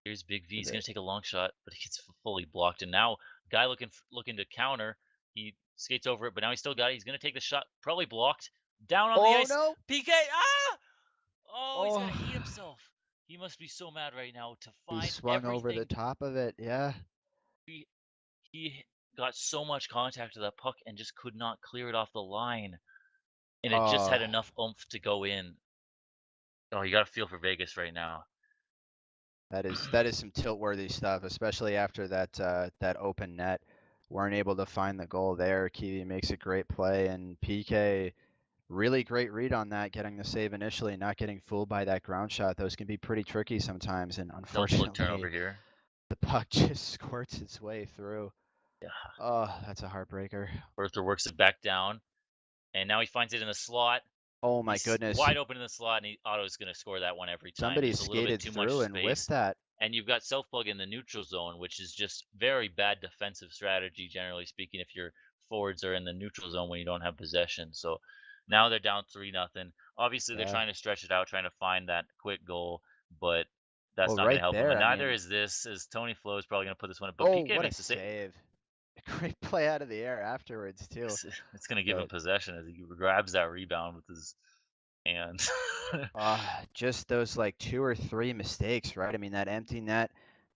B: Here's Big V. He's
A: The,
B: gonna take a long shot, but he gets fully blocked. And now, guy looking to counter. He skates over it, but now he's still got it. He's gonna take the shot, probably blocked. Down on the
A: oh
B: ice,
A: no!
B: PK. Ah! Oh, he's gonna hate
A: Oh,
B: himself. He must be so mad right now to
A: he
B: find
A: swung over the
B: everything.
A: top of it. Yeah.
B: He got so much contact with that puck and just could not clear it off the line. And it just
A: Oh,
B: had enough oomph to go in. Oh, you got to feel for Vegas right now.
A: that is some tilt-worthy stuff, especially after that open net. Weren't able to find the goal there. Kiwi makes a great play, and PK really great read on that, getting the save initially, not getting fooled by that ground shot. Those can be pretty tricky sometimes, and
B: Self-plug turnover
A: unfortunately,
B: here.
A: the puck just squirts its way through.
B: Yeah.
A: Oh, that's a heartbreaker.
B: Berther works it back down, and now he finds it in the slot.
A: Oh my
B: He's
A: goodness.
B: wide open in the slot, and Otto's going to score that one every time.
A: Somebody
B: Just a little bit
A: skated
B: too much
A: through and whiffed
B: space.
A: that.
B: And you've got self-plug in the neutral zone, which is just very bad defensive strategy, generally speaking, if your forwards are in the neutral zone when you don't have possession. So now they're down 3-0. Obviously, they're
A: Yeah.
B: trying to stretch it out, trying to find that quick goal, but that's
A: Well,
B: not going to
A: right
B: help them.
A: there,
B: And
A: I
B: neither
A: mean,
B: is this, as Tony Flo is probably going to put this one up. But
A: oh,
B: PK
A: what a
B: makes the save.
A: save. A great play out of the air afterwards, too.
B: It's going to give him
A: But
B: possession as he grabs that rebound with his hands.
A: just those like two or three mistakes, right? I mean, that empty net,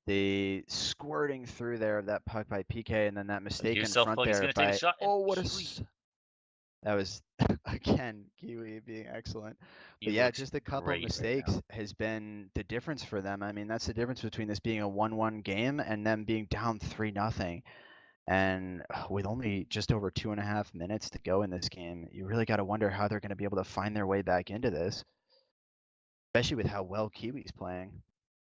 A: the squirting through there of that puck by PK, and then that mistake
B: Here's
A: in
B: self
A: front
B: plug. He's
A: there
B: going to take a
A: by,
B: shot, and
A: oh,
B: Kiwi,
A: that was again Kiwi being excellent.
B: he
A: But yeah,
B: looks
A: just a couple
B: great right now.
A: mistakes has been the difference for them. I mean, that's the difference between this being a 1-1 game and them being down 3-0. And with only just over 2.5 minutes to go in this game, you really got to wonder how they're going to be able to find their way back into this, especially with how well Kiwi's playing.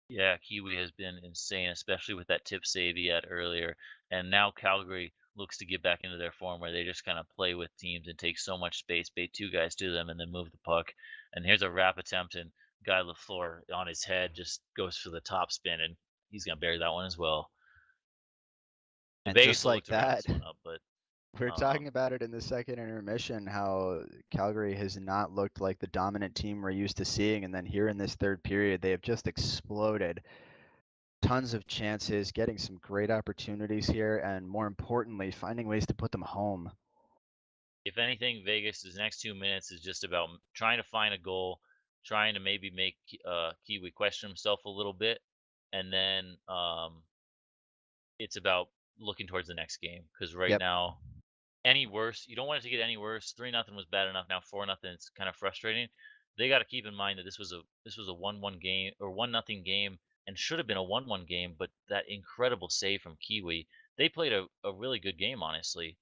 B: Yeah, Kiwi has been insane, especially with that tip save he had earlier. And now Calgary looks to get back into their form where they just kind of play with teams and take so much space, bait two guys to them, and then move the puck. And here's a wrap attempt, and Guy Lafleur on his head just goes for the top spin, and he's gonna bury that one as well.
A: And
B: Vegas
A: just
B: will
A: like
B: look to round
A: that,
B: this one up, but
A: we're talking
B: um,
A: about it in the second intermission, how Calgary has not looked like the dominant team we're used to seeing. And then here in this third period, they have just exploded. Tons of chances, getting some great opportunities here, and more importantly, finding ways to put them home.
B: if anything, Vegas' next 2 minutes is just about trying to find a goal, trying to maybe make Kiwi question himself a little bit, and then it's about looking towards the next game because right
A: Yep.
B: now any worse. You don't want it to get any worse. 3-0 was bad enough. Now 4-0, it's kind of frustrating. They got to keep in mind that this was a 1-1 game or 1-0 game and should have been a 1-1 game. But that incredible save from Kiwi, they played a really good game, honestly.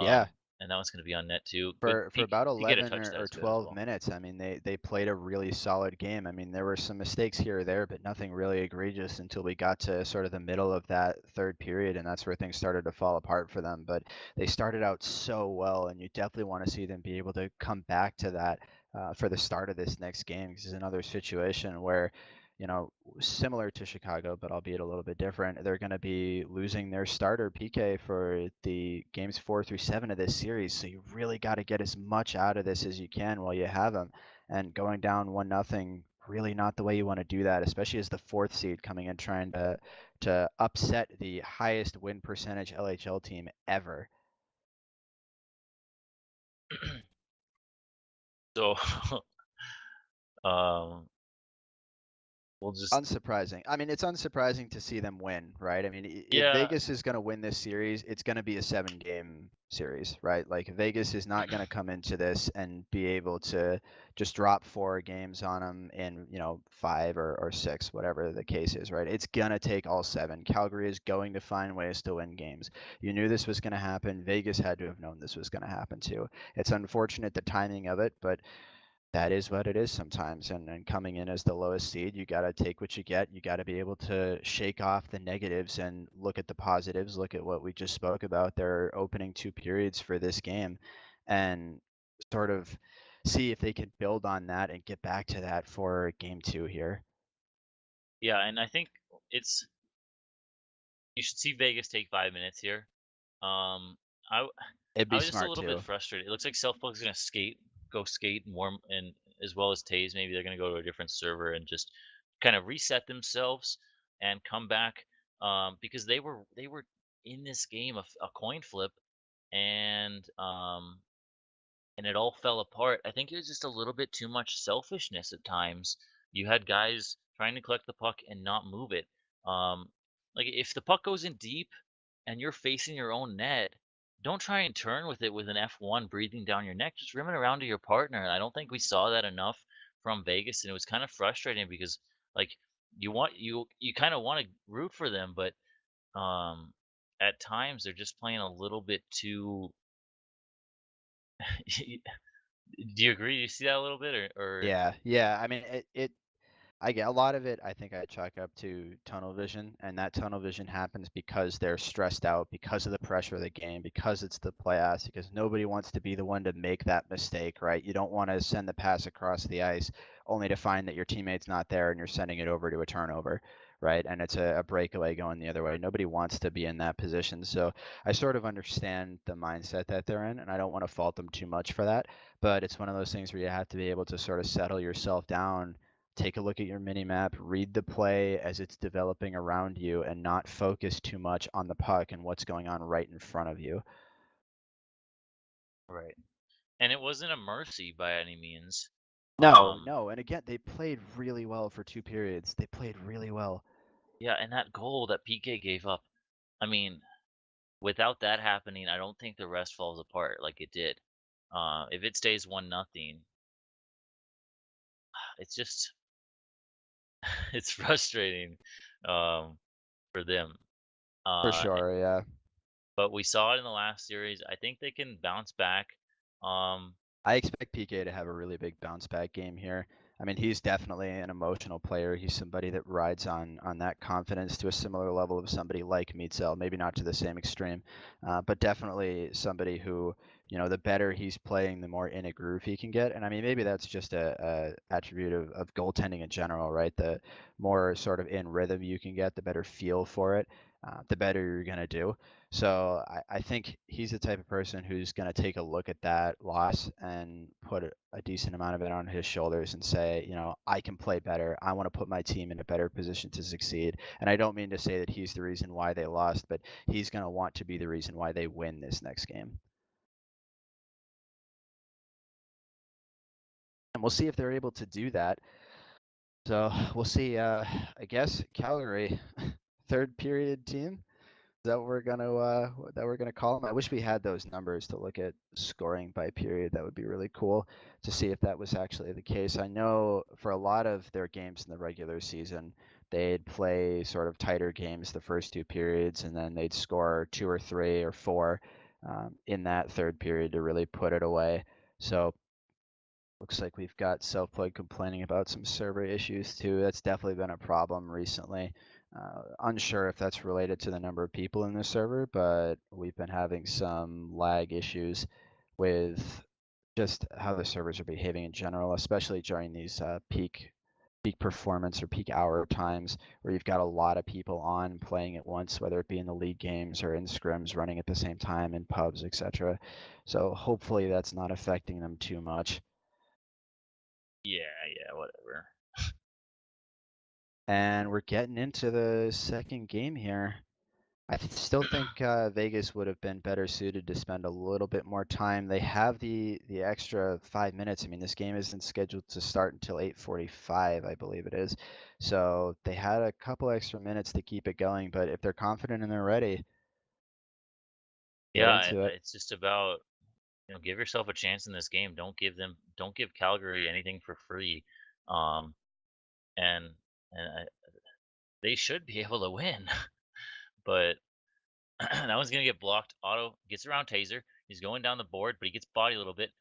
A: Yeah.
B: And that one's going to be on net too. Good
A: For about
B: to get a
A: 11
B: touch that
A: or
B: is good as
A: 12
B: well.
A: minutes, I mean, they played a really solid game. I mean, there were some mistakes here or there, but nothing really egregious until we got to sort of the middle of that third period, and that's where things started to fall apart for them. But they started out so well, and you definitely want to see them be able to come back to that for the start of this next game. Because it's another situation where, you know, similar to Chicago, but albeit a little bit different. They're going to be losing their starter PK for the games 4 through 7 of this series. So you really got to get as much out of this as you can while you have them. And going down 1-0, really not the way you want to do that, especially as the fourth seed coming in trying to upset the highest win percentage LHL team ever.
B: So um, we'll just
A: Unsurprising. I mean, it's unsurprising to see them win, right? I mean, if
B: yeah.
A: Vegas is going to win this series, it's going to be a 7-game series, right? Like Vegas is not going to come into this and be able to just drop 4 games on them in, 5 or 6, whatever the case is, right? It's going to take all 7. Calgary is going to find ways to win games. You knew this was going to happen. Vegas had to have known this was going to happen too. It's unfortunate the timing of it, but that is what it is sometimes. And coming in as the lowest seed, you got to take what you get. You got to be able to shake off the negatives and look at the positives. Look at what we just spoke about, their opening 2 periods for this game, and sort of see if they can build on that and get back to that for game 2 here.
B: Yeah, and I think it's you should see Vegas take 5 minutes here. I
A: It'd
B: I
A: be
B: was just a
A: smart
B: little bit
A: too.
B: frustrated. It looks like South Park's gonna go skate and warm, and as well as Taze, maybe they're gonna go to a different server and just kind of reset themselves and come back. Because they were in this game a coin flip, and and it all fell apart. I think it was just a little bit too much selfishness at times. You had guys trying to collect the puck and not move it. Um, like if the puck goes in deep and you're facing your own net, don't try and turn with it with an F1 breathing down your neck. Just rim it around to your partner. And I don't think we saw that enough from Vegas, and it was kind of frustrating because like you kind of want to root for them, but um, at times they're just playing a little bit too. Do you agree? Do you see that a little bit, or
A: Yeah, yeah. I mean, it I get a lot of it. I think I chalk up to tunnel vision, and that tunnel vision happens because they're stressed out, because of the pressure of the game, because it's the playoffs, because nobody wants to be the one to make that mistake, right? You don't want to send the pass across the ice only to find that your teammate's not there and you're sending it over to a turnover, right? And it's a breakaway going the other way. Nobody wants to be in that position. So I sort of understand the mindset that they're in, and I don't want to fault them too much for that. But it's one of those things where you have to be able to sort of settle yourself down, take a look at your mini map, read the play as it's developing around you, and not focus too much on the puck and what's going on right in front of you.
B: right? And it wasn't a mercy by any means.
A: No,
B: Um,
A: no. And again, they played really well for 2 periods. They played really well.
B: yeah, and that goal that PK gave up, I mean, without that happening, I don't think the rest falls apart like it did. If it stays 1-0, it's just it's frustrating um, for them.
A: For
B: Uh,
A: sure, yeah.
B: but we saw it in the last series. I think they can bounce back. Um,
A: I expect PK to have a really big bounce back game here. I mean, he's definitely an emotional player. He's somebody that rides on that confidence to a similar level of somebody like Meetzel, maybe not to the same extreme, but definitely somebody who, the better he's playing, the more in a groove he can get. And I mean, maybe that's just a attribute of goaltending in general, right? The more sort of in rhythm you can get, the better feel for it, the better you're gonna do. So I think he's the type of person who's going to take a look at that loss and put a decent amount of it on his shoulders and say, I can play better. I want to put my team in a better position to succeed. And I don't mean to say that he's the reason why they lost, but he's going to want to be the reason why they win this next game. And we'll see if they're able to do that. So we'll see. I guess Calgary, third period team. That we're gonna call them. I wish we had those numbers to look at scoring by period. That would be really cool to see if that was actually the case. I know for a lot of their games in the regular season, they'd play sort of tighter games the first two periods, and then they'd score 2 or 3 or 4 in that third period to really put it away. So looks like we've got Self-Plug complaining about some server issues too. That's definitely been a problem recently. Unsure if that's related to the number of people in the server, but we've been having some lag issues with just how the servers are behaving in general, especially during these peak performance or peak hour times where you've got a lot of people on playing at once, whether it be in the league games or in scrims running at the same time in pubs, etc. So hopefully that's not affecting them too much.
B: Yeah, whatever.
A: And we're getting into the second game here. I still think Vegas would have been better suited to spend a little bit more time. They have the extra 5 minutes. I mean, this game isn't scheduled to start until 8:45, I believe it is. So they had a couple extra minutes to keep it going. But if they're confident and they're ready, get
B: Yeah,
A: into it.
B: it's just about give yourself a chance in this game. Don't give Calgary anything for free, um, and they should be able to win. But that one's gonna get blocked. Otto gets around Taser. He's going down the board, but he gets body a little bit.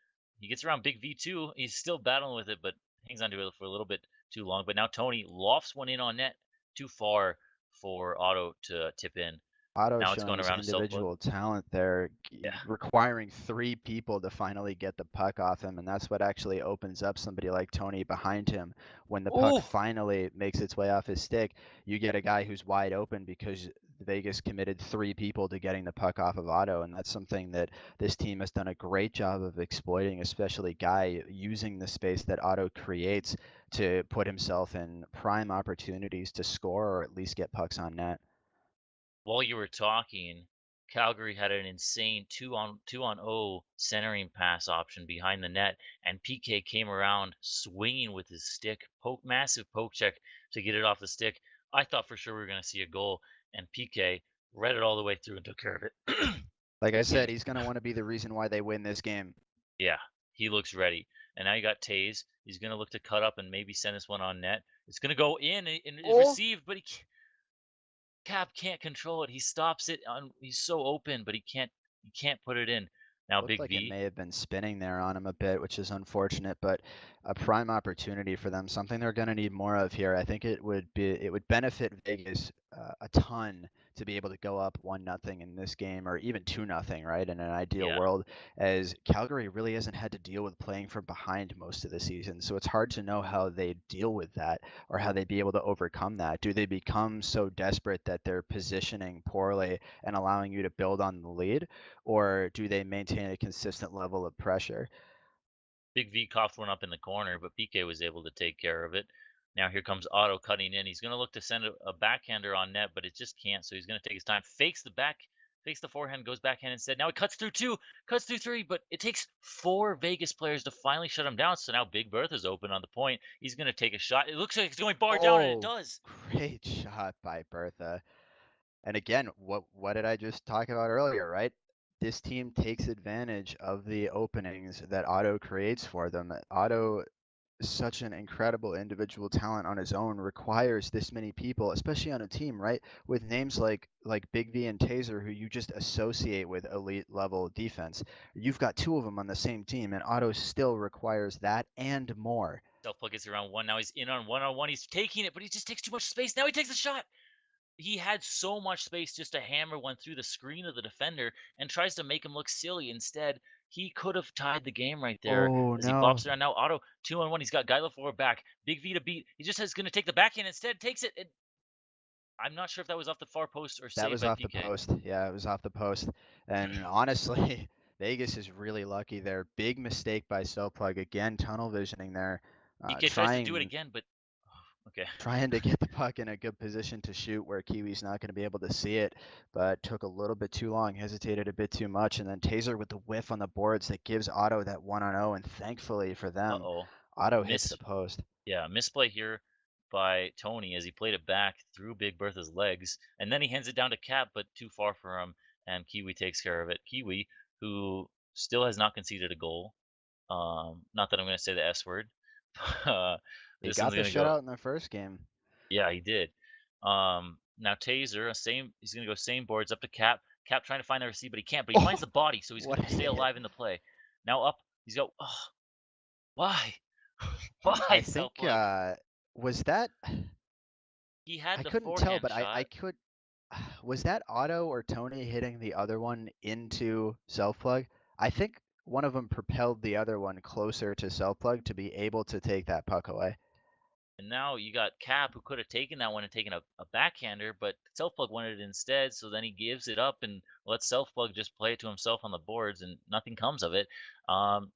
B: He gets around Big V too. He's still battling with it, but hangs on to it for a little bit too long. But now Tony lofts one in on net, too far for Otto to tip in.
A: Otto
B: Now it's
A: showing
B: going
A: his
B: around a self plug.
A: individual talent there,
B: Yeah.
A: requiring 3 people to finally get the puck off him, and that's what actually opens up somebody like Tony behind him. When the puck
B: Oh,
A: finally makes its way off his stick, you get a guy who's wide open because Vegas committed 3 people to getting the puck off of Otto, and that's something that this team has done a great job of exploiting, especially Guy using the space that Otto creates to put himself in prime opportunities to score or at least get pucks on net.
B: while you were talking, Calgary had an insane two on O centering pass option behind the net, and PK came around swinging with his stick, massive poke check to get it off the stick. I thought for sure we were going to see a goal, and PK read it all the way through and took care of it.
A: Like I
B: Excuse
A: said,
B: me.
A: he's going to want to be the reason why they win this game.
B: Yeah, he looks ready. And now you got Taze. He's going to look to cut up and maybe send this one on net. It's going to go in and
A: Oh,
B: receive, but Cap can't control it. He stops it he's so open, but he can't put it in. Now
A: looked
B: Big
A: like it
B: V.
A: may have been spinning there on him a bit, which is unfortunate, but a prime opportunity for them, something they're going to need more of here. I think it would benefit Vegas a ton to be able to go up 1-0 in this game, or even 2-0, right? In an ideal
B: Yeah.
A: world, as Calgary really hasn't had to deal with playing from behind most of the season, so it's hard to know how they deal with that or how they'd be able to overcome that. Do they become so desperate that they're positioning poorly and allowing you to build on the lead, or do they maintain a consistent level of pressure?
B: Big V coughed one up in the corner, but PK was able to take care of it. Now here comes Otto cutting in. He's going to look to send a backhander on net, but it just can't. So he's going to take his time, fakes the forehand, goes backhand instead. Now he cuts through two, cuts through three, but it takes 4 Vegas players to finally shut him down. So now Big Bertha's open on the point. He's going to take a shot. It looks like it's going bar down, and it
A: Oh,
B: does.
A: great shot by Bertha. And again, what did I just talk about earlier, right? This team takes advantage of the openings that Otto creates for them. Otto, such an incredible individual talent on his own, requires this many people, especially on a team, right? With names like Big V and Taser, who you just associate with elite level defense. You've got 2 of them on the same team, and Otto still requires that and more.
B: Self plug gets around one. Now he's in on one. He's taking it, but he just takes too much space. Now he takes a shot. He had so much space just to hammer one through the screen of the defender and tries to make him look silly. Instead, he could have tied the game right there
A: Oh
B: as he
A: no,
B: bops around. Now Otto 2-on-1. He's got Guy Lafleur back. Big V to beat. He just is going to take the backhand instead. Takes it. I'm not sure if that was off the far post or
A: that
B: saved
A: was
B: by
A: off the
B: PK.
A: post. Yeah, it was off the post. And honestly, Vegas is really lucky there. Big mistake by Soplug again, tunnel visioning there,
B: PK tries to do it
A: trying
B: again, but okay.
A: trying to get the puck in a good position to shoot where Kiwi's not going to be able to see it, but took a little bit too long, hesitated a bit too much, and then Taser with the whiff on the boards that gives Otto that 1-on-0, and thankfully for them,
B: Uh-oh.
A: Otto hits the
B: Miss
A: post.
B: Yeah, misplay here by Tony as he played it back through Big Bertha's legs, and then he hands it down to Cap, but too far for him, and Kiwi takes care of it. Kiwi, who still has not conceded a goal. Not that I'm going to say the S word.
A: He
B: This one's
A: got the
B: going to go.
A: shutout in the first game.
B: Yeah, he did. Now Taser, he's going to go same boards up to Cap. Cap trying to find the receipt, but he can't. But he finds
A: Oh,
B: the body, so he's
A: what
B: going
A: a
B: to stay
A: hit.
B: alive in the play. Now up, he's go. Oh, why? Why
A: I think,
B: self plug?
A: was that,
B: He had
A: I
B: the
A: couldn't tell,
B: forehand
A: but I
B: shot.
A: could, was that Otto or Tony hitting the other one into self plug? I think one of them propelled the other one closer to self plug to be able to take that puck away.
B: And now you got Cap who could have taken that one and taken a backhander, but Selfplug wanted it instead. So then he gives it up and lets Selfplug just play it to himself on the boards, and nothing comes of it.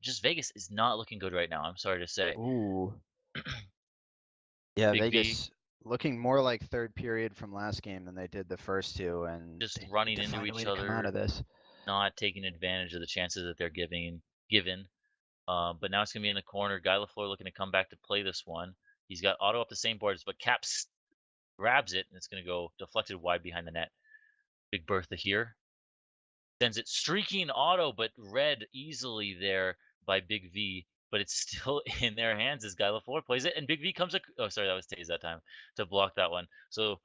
B: Just Vegas is not looking good right now. I'm sorry to say.
A: Ooh. Yeah,
B: Big V
A: Vegas looking more like third period from last game than they did the first two, and
B: just
A: they need
B: running
A: to
B: into
A: find a way
B: each
A: to come out
B: other,
A: of this.
B: not taking advantage of the chances that they're given. But now it's gonna be in the corner. Guy Lafleur looking to come back to play this one. He's got Otto up the same boards, but Caps grabs it and it's gonna go deflected wide behind the net. Big Bertha here sends it streaking Auto, but read easily there by Big V. But it's still in their hands as Guy Lafleur plays it, and Big V comes. Oh, sorry, that was Taze that time to block that one. So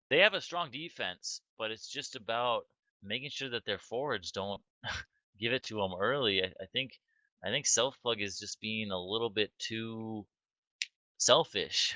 B: they have a strong defense, but it's just about making sure that their forwards don't give it to them early. I think Self Plug is just being a little bit too selfish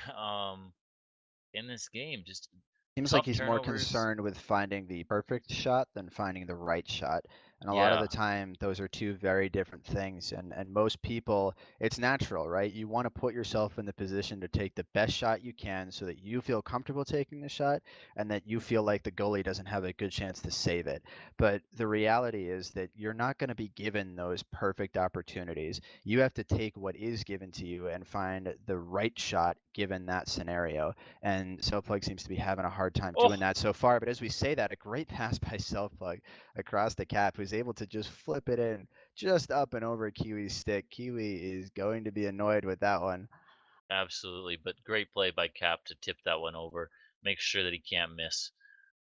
B: in this game. Just
A: Seems like
B: tough
A: he's more
B: turnovers.
A: concerned with finding the perfect shot than finding the right shot. And a lot of
B: Yeah,
A: the time, those are two very different things. And most people, it's natural, right? You want to put yourself in the position to take the best shot you can so that you feel comfortable taking the shot and that you feel like the goalie doesn't have a good chance to save it. But the reality is that you're not going to be given those perfect opportunities. You have to take what is given to you and find the right shot given that scenario. And Selfplug seems to be having a hard time doing
B: oh,
A: that so far. But as we say that, a great pass by Selfplug across the cap, who's able to just flip it in just up and over Kiwi's stick. Kiwi is going to be annoyed with that one.
B: absolutely. But great play by Cap to tip that one over. Make sure that he can't miss.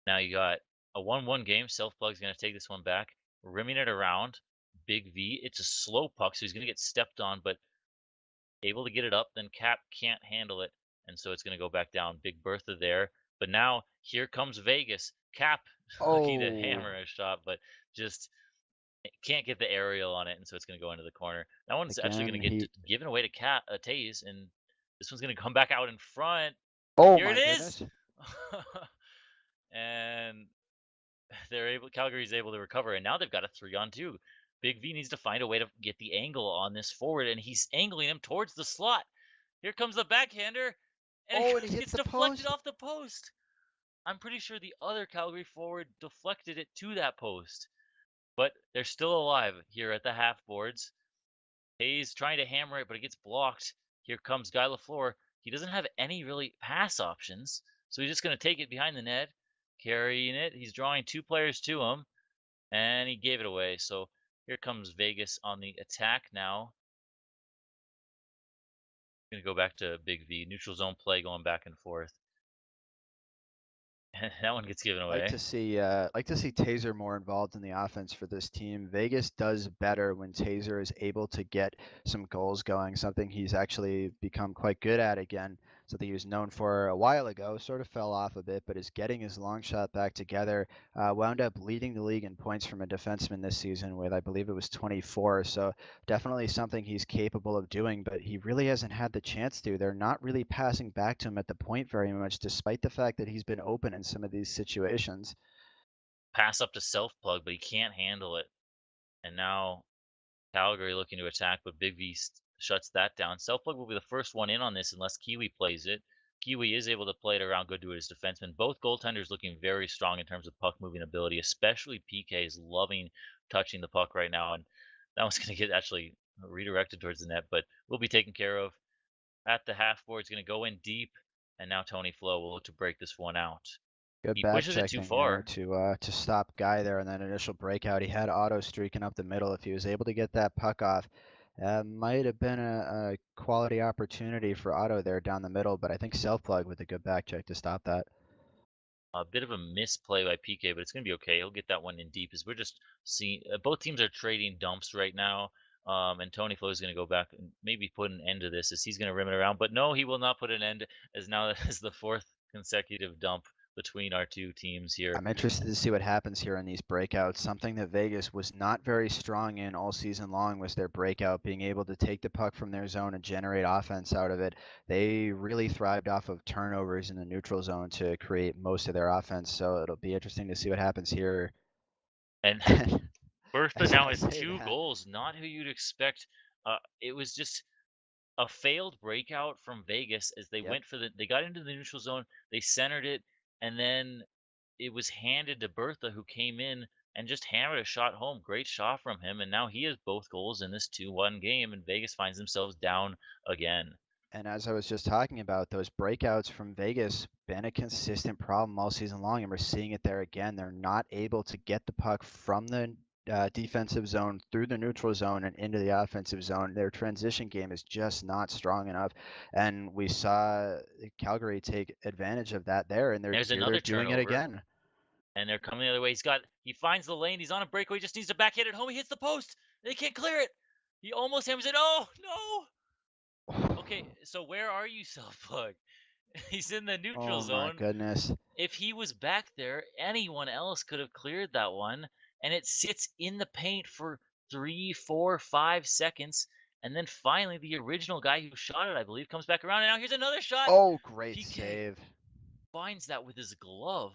B: Now you got a 1-1 game. Self Plug's going to take this one back, rimming it around. Big V. It's a slow puck, so he's going to get stepped on, but able to get it up. Then Cap can't handle it, and so it's going to go back down. Big Bertha there. But now here comes Vegas. Cap looking to
A: Oh,
B: hammer a shot, but just can't get the aerial on it, and so it's going to go into the corner. That one's actually going
A: again,
B: to get
A: he.
B: given away to Taze, and this one's going to come back out in front.
A: Oh
B: Here it
A: my
B: is,
A: goodness.
B: and Calgary's able to recover, and now they've got a 3-on-2. Big V needs to find a way to get the angle on this forward, and he's angling him towards the slot. Here comes the backhander, and
A: Oh, and he
B: it
A: hits
B: gets
A: the
B: deflected
A: post.
B: off the post. I'm pretty sure the other Calgary forward deflected it to that post, but they're still alive here at the half boards. Hayes trying to hammer it, but it gets blocked. Here comes Guy Lafleur. He doesn't have any really pass options, so he's just going to take it behind the net, carrying it. He's drawing two players to him, and he gave it away. So here comes Vegas on the attack now. Going to go back to Big V. Neutral zone play going back and forth. That one gets given away.
A: Like to see Taser more involved in the offense for this team. Vegas does better when Taser is able to get some goals going, something he's actually become quite good at again. something he was known for a while ago. Sort of fell off a bit, but is getting his long shot back together. Wound up leading the league in points from a defenseman this season with, I believe it was 24. So definitely something he's capable of doing, but he really hasn't had the chance to. They're not really passing back to him at the point very much, despite the fact that he's been open in some of these situations.
B: Pass up to self plug, but he can't handle it. And now Calgary looking to attack, but Big V shuts that down. Self-plug will be the first one in on this unless Kiwi plays it. Kiwi is able to play it around good to his defenseman. Both goaltenders looking very strong in terms of puck moving ability, especially PK is loving touching the puck right now. And that one's going to get actually redirected towards the net, but will be taken care of at the half board. It's going to go in deep. And now Tony Flo will look to break this one out.
A: Good
B: He
A: back
B: pushes it too
A: checking there
B: far.
A: to stop Guy there in that initial breakout. He had Otto streaking up the middle. If he was able to get that puck off, might have been a quality opportunity for Otto there down the middle. But I think self plug with a good back check to stop that.
B: A bit of a misplay by PK, but it's going to be okay. He'll get that one in deep as we're just seeing both teams are trading dumps right now. And Tony Flo is going to go back and maybe put an end to this as he's going to rim it around. But no, he will not put an end as now as the fourth consecutive dump between our two teams here.
A: I'm interested to see what happens here in these breakouts. Something that Vegas was not very strong in all season long was their breakout, being able to take the puck from their zone and generate offense out of it. They really thrived off of turnovers in the neutral zone to create most of their offense. So it'll be interesting to see what happens here.
B: And Bertha
A: As
B: now
A: I
B: has
A: say
B: two
A: that,
B: goals, not who you'd expect. It was just a failed breakout from Vegas as they
A: yep.
B: went for they got into the neutral zone, they centered it, and then it was handed to Bertha, who came in and just hammered a shot home. Great shot from him, and now he has both goals in this 2-1 game, and Vegas finds themselves down again.
A: And as I was just talking about, those breakouts from Vegas been a consistent problem all season long, and we're seeing it there again. They're not able to get the puck from the defensive zone through the neutral zone and into the offensive zone. Their transition game is just not strong enough, and we saw Calgary take advantage of that there, and
B: There's
A: they're
B: another
A: doing it
B: turnover,
A: again.
B: and they're coming the other way. He finds the lane. He's on a breakaway. Just needs to backhand it home. He hits the post. They can't clear it. He almost hammers it. Oh no! Okay, so where are you, self plug? He's in the neutral
A: Oh my
B: zone.
A: goodness.
B: If he was back there, anyone else could have cleared that one, and it sits in the paint for 3, 4, 5 seconds, and then finally the original guy who shot it, I believe, comes back around, and now here's another shot.
A: Oh, great
B: PK
A: save.
B: finds that with his glove.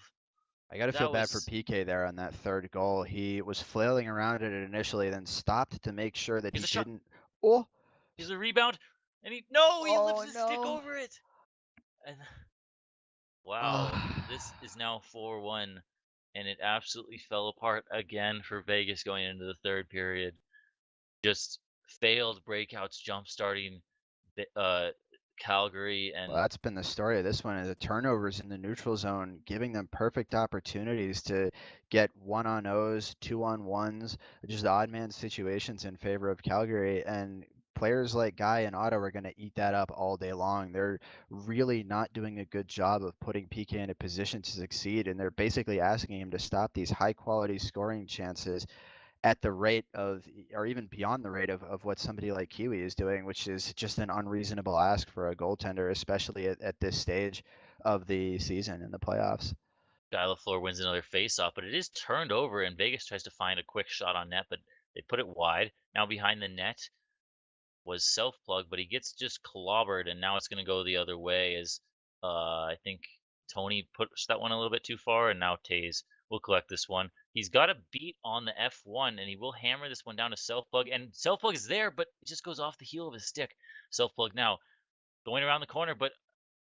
A: I got to feel
B: That
A: bad for
B: was
A: PK there on that third goal. He was flailing around it initially, then stopped to make sure that
B: here's
A: he
B: a shot.
A: didn't. Oh,
B: Here's a rebound, and he lifts
A: oh
B: his stick
A: no.
B: over it. And wow,
A: Oh,
B: this is now 4-1, and it absolutely fell apart again for Vegas going into the third period. Just failed breakouts jump starting Calgary
A: well,
B: and
A: that's been the story of this one. Is the turnovers in the neutral zone, giving them perfect opportunities to get 1-on-0s, 2-on-1s, just odd man situations in favor of Calgary. And players like Guy and Otto are going to eat that up all day long. They're really not doing a good job of putting PK in a position to succeed, and they're basically asking him to stop these high quality scoring chances at the rate of, or even beyond the rate of what somebody like Kiwi is doing, which is just an unreasonable ask for a goaltender, especially at this stage of the season in the playoffs.
B: Guy LaFleur wins another faceoff, but it is turned over and Vegas tries to find a quick shot on net, but they put it wide. Now behind the net was self plug, but he gets just clobbered, and now it's going to go the other way as I think Tony pushed that one a little bit too far, and now Taze will collect this one. He's got a beat on the F1, and he will hammer this one down to self plug, and self plug is there, but it just goes off the heel of his stick. Self plug now going around the corner, but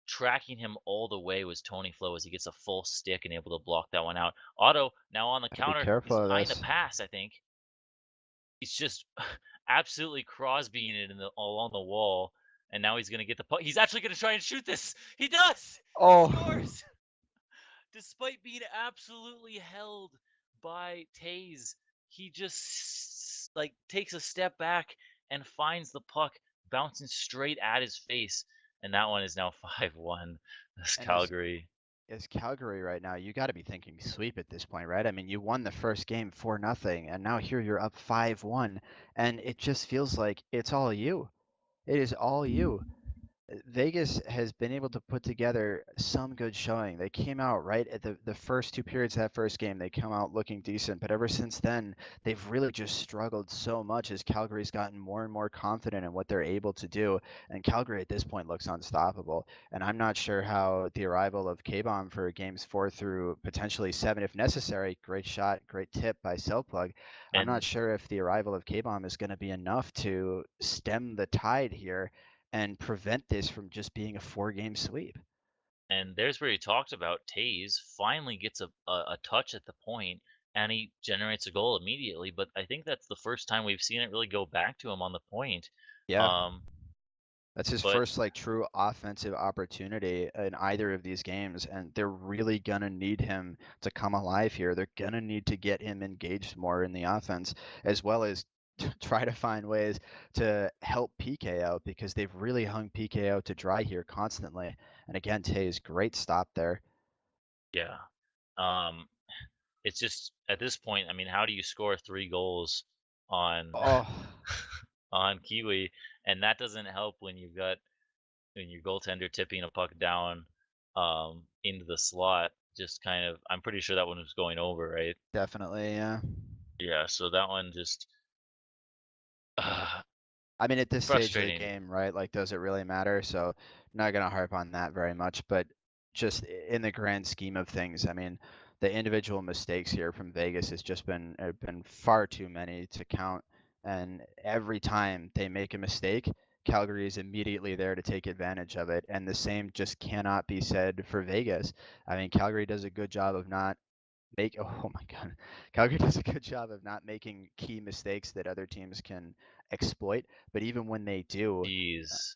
B: tracking him all the way was Tony Flo as he gets a full stick and able to block that one out. Otto now on the
A: Gotta be
B: counter.
A: careful
B: He's
A: of
B: eyeing the
A: this.
B: pass, I think. He's just absolutely Crosbying it along the wall, and now he's gonna get the puck. He's actually gonna try and shoot this. He does. He
A: Oh,
B: scores despite being absolutely held by Taze. He just like takes a step back and finds the puck bouncing straight at his face, and that one is now 5-1. This
A: and
B: Calgary.
A: as Calgary right now, you got to be thinking sweep at this point, right? I mean, you won the first game 4-0, and now here you're up 5-1, and it just feels like it's all you. It is all you. Vegas has been able to put together some good showing. They came out right at the first two periods of that first game. They come out looking decent, but ever since then, they've really just struggled so much as Calgary's gotten more and more confident in what they're able to do. And Calgary at this point looks unstoppable. And I'm not sure how the arrival of K-Bomb for games 4 through potentially 7, if necessary, great shot, great tip by Cellplug. I'm not
B: And
A: sure if the arrival of K-Bomb is going to be enough to stem the tide here and prevent this from just being a 4-game sweep.
B: and there's where he talked about Taze finally gets a touch at the point and he generates a goal immediately. But I think that's the first time we've seen it really go back to him on the point.
A: Yeah,
B: Um,
A: that's his
B: but
A: first like true offensive opportunity in either of these games, and they're really gonna need him to come alive here. They're gonna need to get him engaged more in the offense, as well as try to find ways to help PK out because they've really hung PK out to dry here constantly. And again, Tay's great stop there.
B: yeah, um, it's just at this point, I mean, how do you score 3 goals on
A: Oh,
B: on Kiwi? And that doesn't help when you've got when your goaltender tipping a puck down into the slot. Just kind of, I'm pretty sure that one was going over, right?
A: definitely, yeah.
B: Yeah, so that one just uh,
A: I mean, at this stage of the
B: frustrating.
A: game, right? Like, does it really matter? So, not gonna harp on that very much, but just in the grand scheme of things, I mean, the individual mistakes here from Vegas has just been have been far too many to count. And every time they make a mistake, Calgary is immediately there to take advantage of it. And the same just cannot be said for Vegas. I mean, Calgary does a good job of not make oh my god. Calgary does a good job of not making key mistakes that other teams can exploit, but even when they do, uh,
B: Jeez.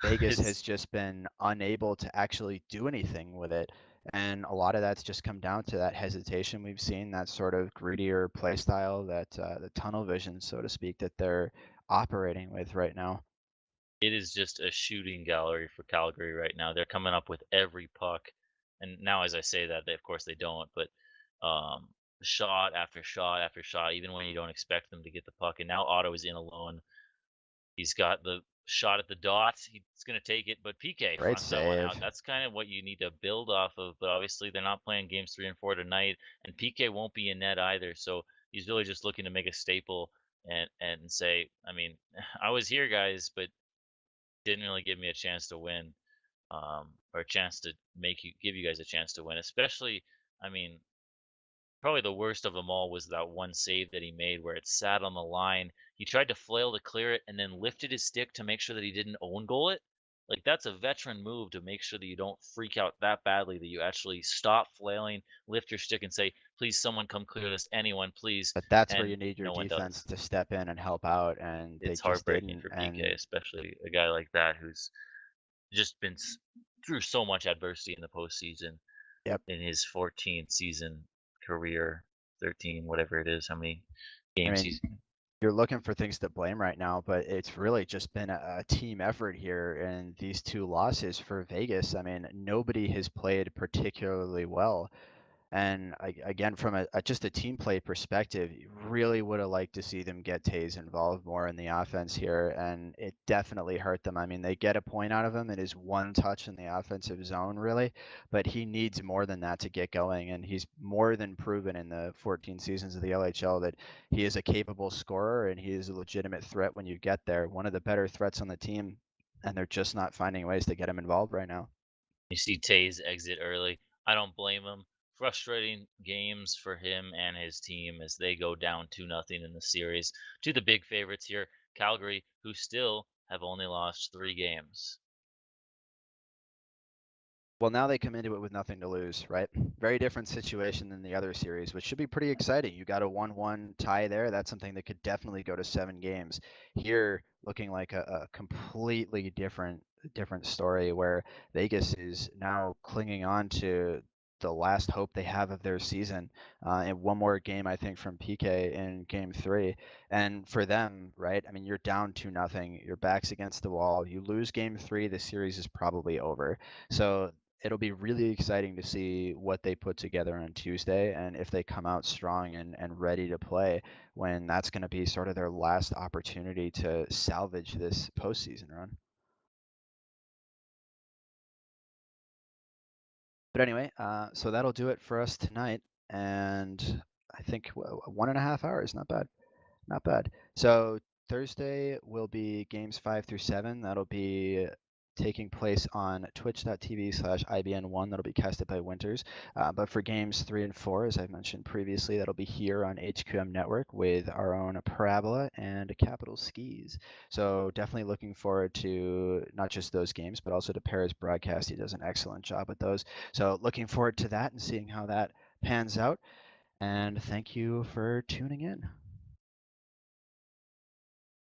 A: Vegas
B: It's
A: has just been unable to actually do anything with it. And a lot of that's just come down to that hesitation we've seen, that sort of greedier play style, that the tunnel vision, so to speak, that they're operating with right now.
B: it is just a shooting gallery for Calgary right now. They're coming up with every puck. And now as I say that, they of course they don't, but shot after shot after shot, even when you don't expect them to get the puck. And now Otto is in alone. He's got the shot at the dot. He's going to take it, but PK
A: Great
B: fronts that one
A: save.
B: out. That's kind of what you need to build off of. But obviously, they're not playing games 3 and 4 tonight, and PK won't be in net either. So he's really just looking to make a staple and say, I mean, I was here, guys, but didn't really give me a chance to win, or a chance to make you give you guys a chance to win. Especially, I mean, probably the worst of them all was that one save that he made where it sat on the line. He tried to flail to clear it and then lifted his stick to make sure that he didn't own goal it. Like that's a veteran move to make sure that you don't freak out that badly that you actually stop flailing, lift your stick and say, "Please someone come clear this, anyone, please."
A: But that's where you
B: And
A: need your
B: no one
A: defense
B: does.
A: to step in and help out, and they
B: It's
A: just
B: heartbreaking
A: didn't.
B: for PK,
A: And
B: especially a guy like that who's just been through so much adversity in the postseason
A: yep.
B: in his 14th season career, 13, whatever it is, how many
A: I
B: games
A: mean,
B: he's
A: you're looking for things to blame right now, but it's really just been a team effort here in these two losses for Vegas. I mean, nobody has played particularly well. And again, from just a team play perspective, you really would have liked to see them get Tays involved more in the offense here, and it definitely hurt them. I mean, they get a point out of him in his one touch in the offensive zone, really, but he needs more than that to get going, and he's more than proven in the 14 seasons of the LHL that he is a capable scorer and he is a legitimate threat when you get there. One of the better threats on the team, and they're just not finding ways to get him involved right now.
B: you see Tays exit early. I don't blame him. Frustrating games for him and his team as they go down 2-0 in the series to the big favorites here, Calgary, who still have only lost 3 games.
A: Well, now they come into it with nothing to lose, right? Very different situation than the other series, which should be pretty exciting. You got a 1-1 tie there. That's something that could definitely go to 7 games. Here, looking like a completely different story where Vegas is now clinging on to the last hope they have of their season. And one more game, I think, from PK in game 3. And for them, right? I mean, you're down 2-0. Your back's against the wall. You lose game 3, the series is probably over. So it'll be really exciting to see what they put together on Tuesday and if they come out strong and ready to play when that's going to be sort of their last opportunity to salvage this postseason run. But anyway, so that'll do it for us tonight. And I think 1.5 hours, not bad. Not bad. So Thursday will be games 5 through 7. That'll be taking place on twitch.tv/IBN1. That'll be casted by Winters. But for games 3 and 4, as I mentioned previously, that'll be here on HQM Network with our own Parabola and Capital Skis. So definitely looking forward to not just those games, but also to Paris broadcast. He does an excellent job with those. So looking forward to that and seeing how that pans out. And thank you for tuning in.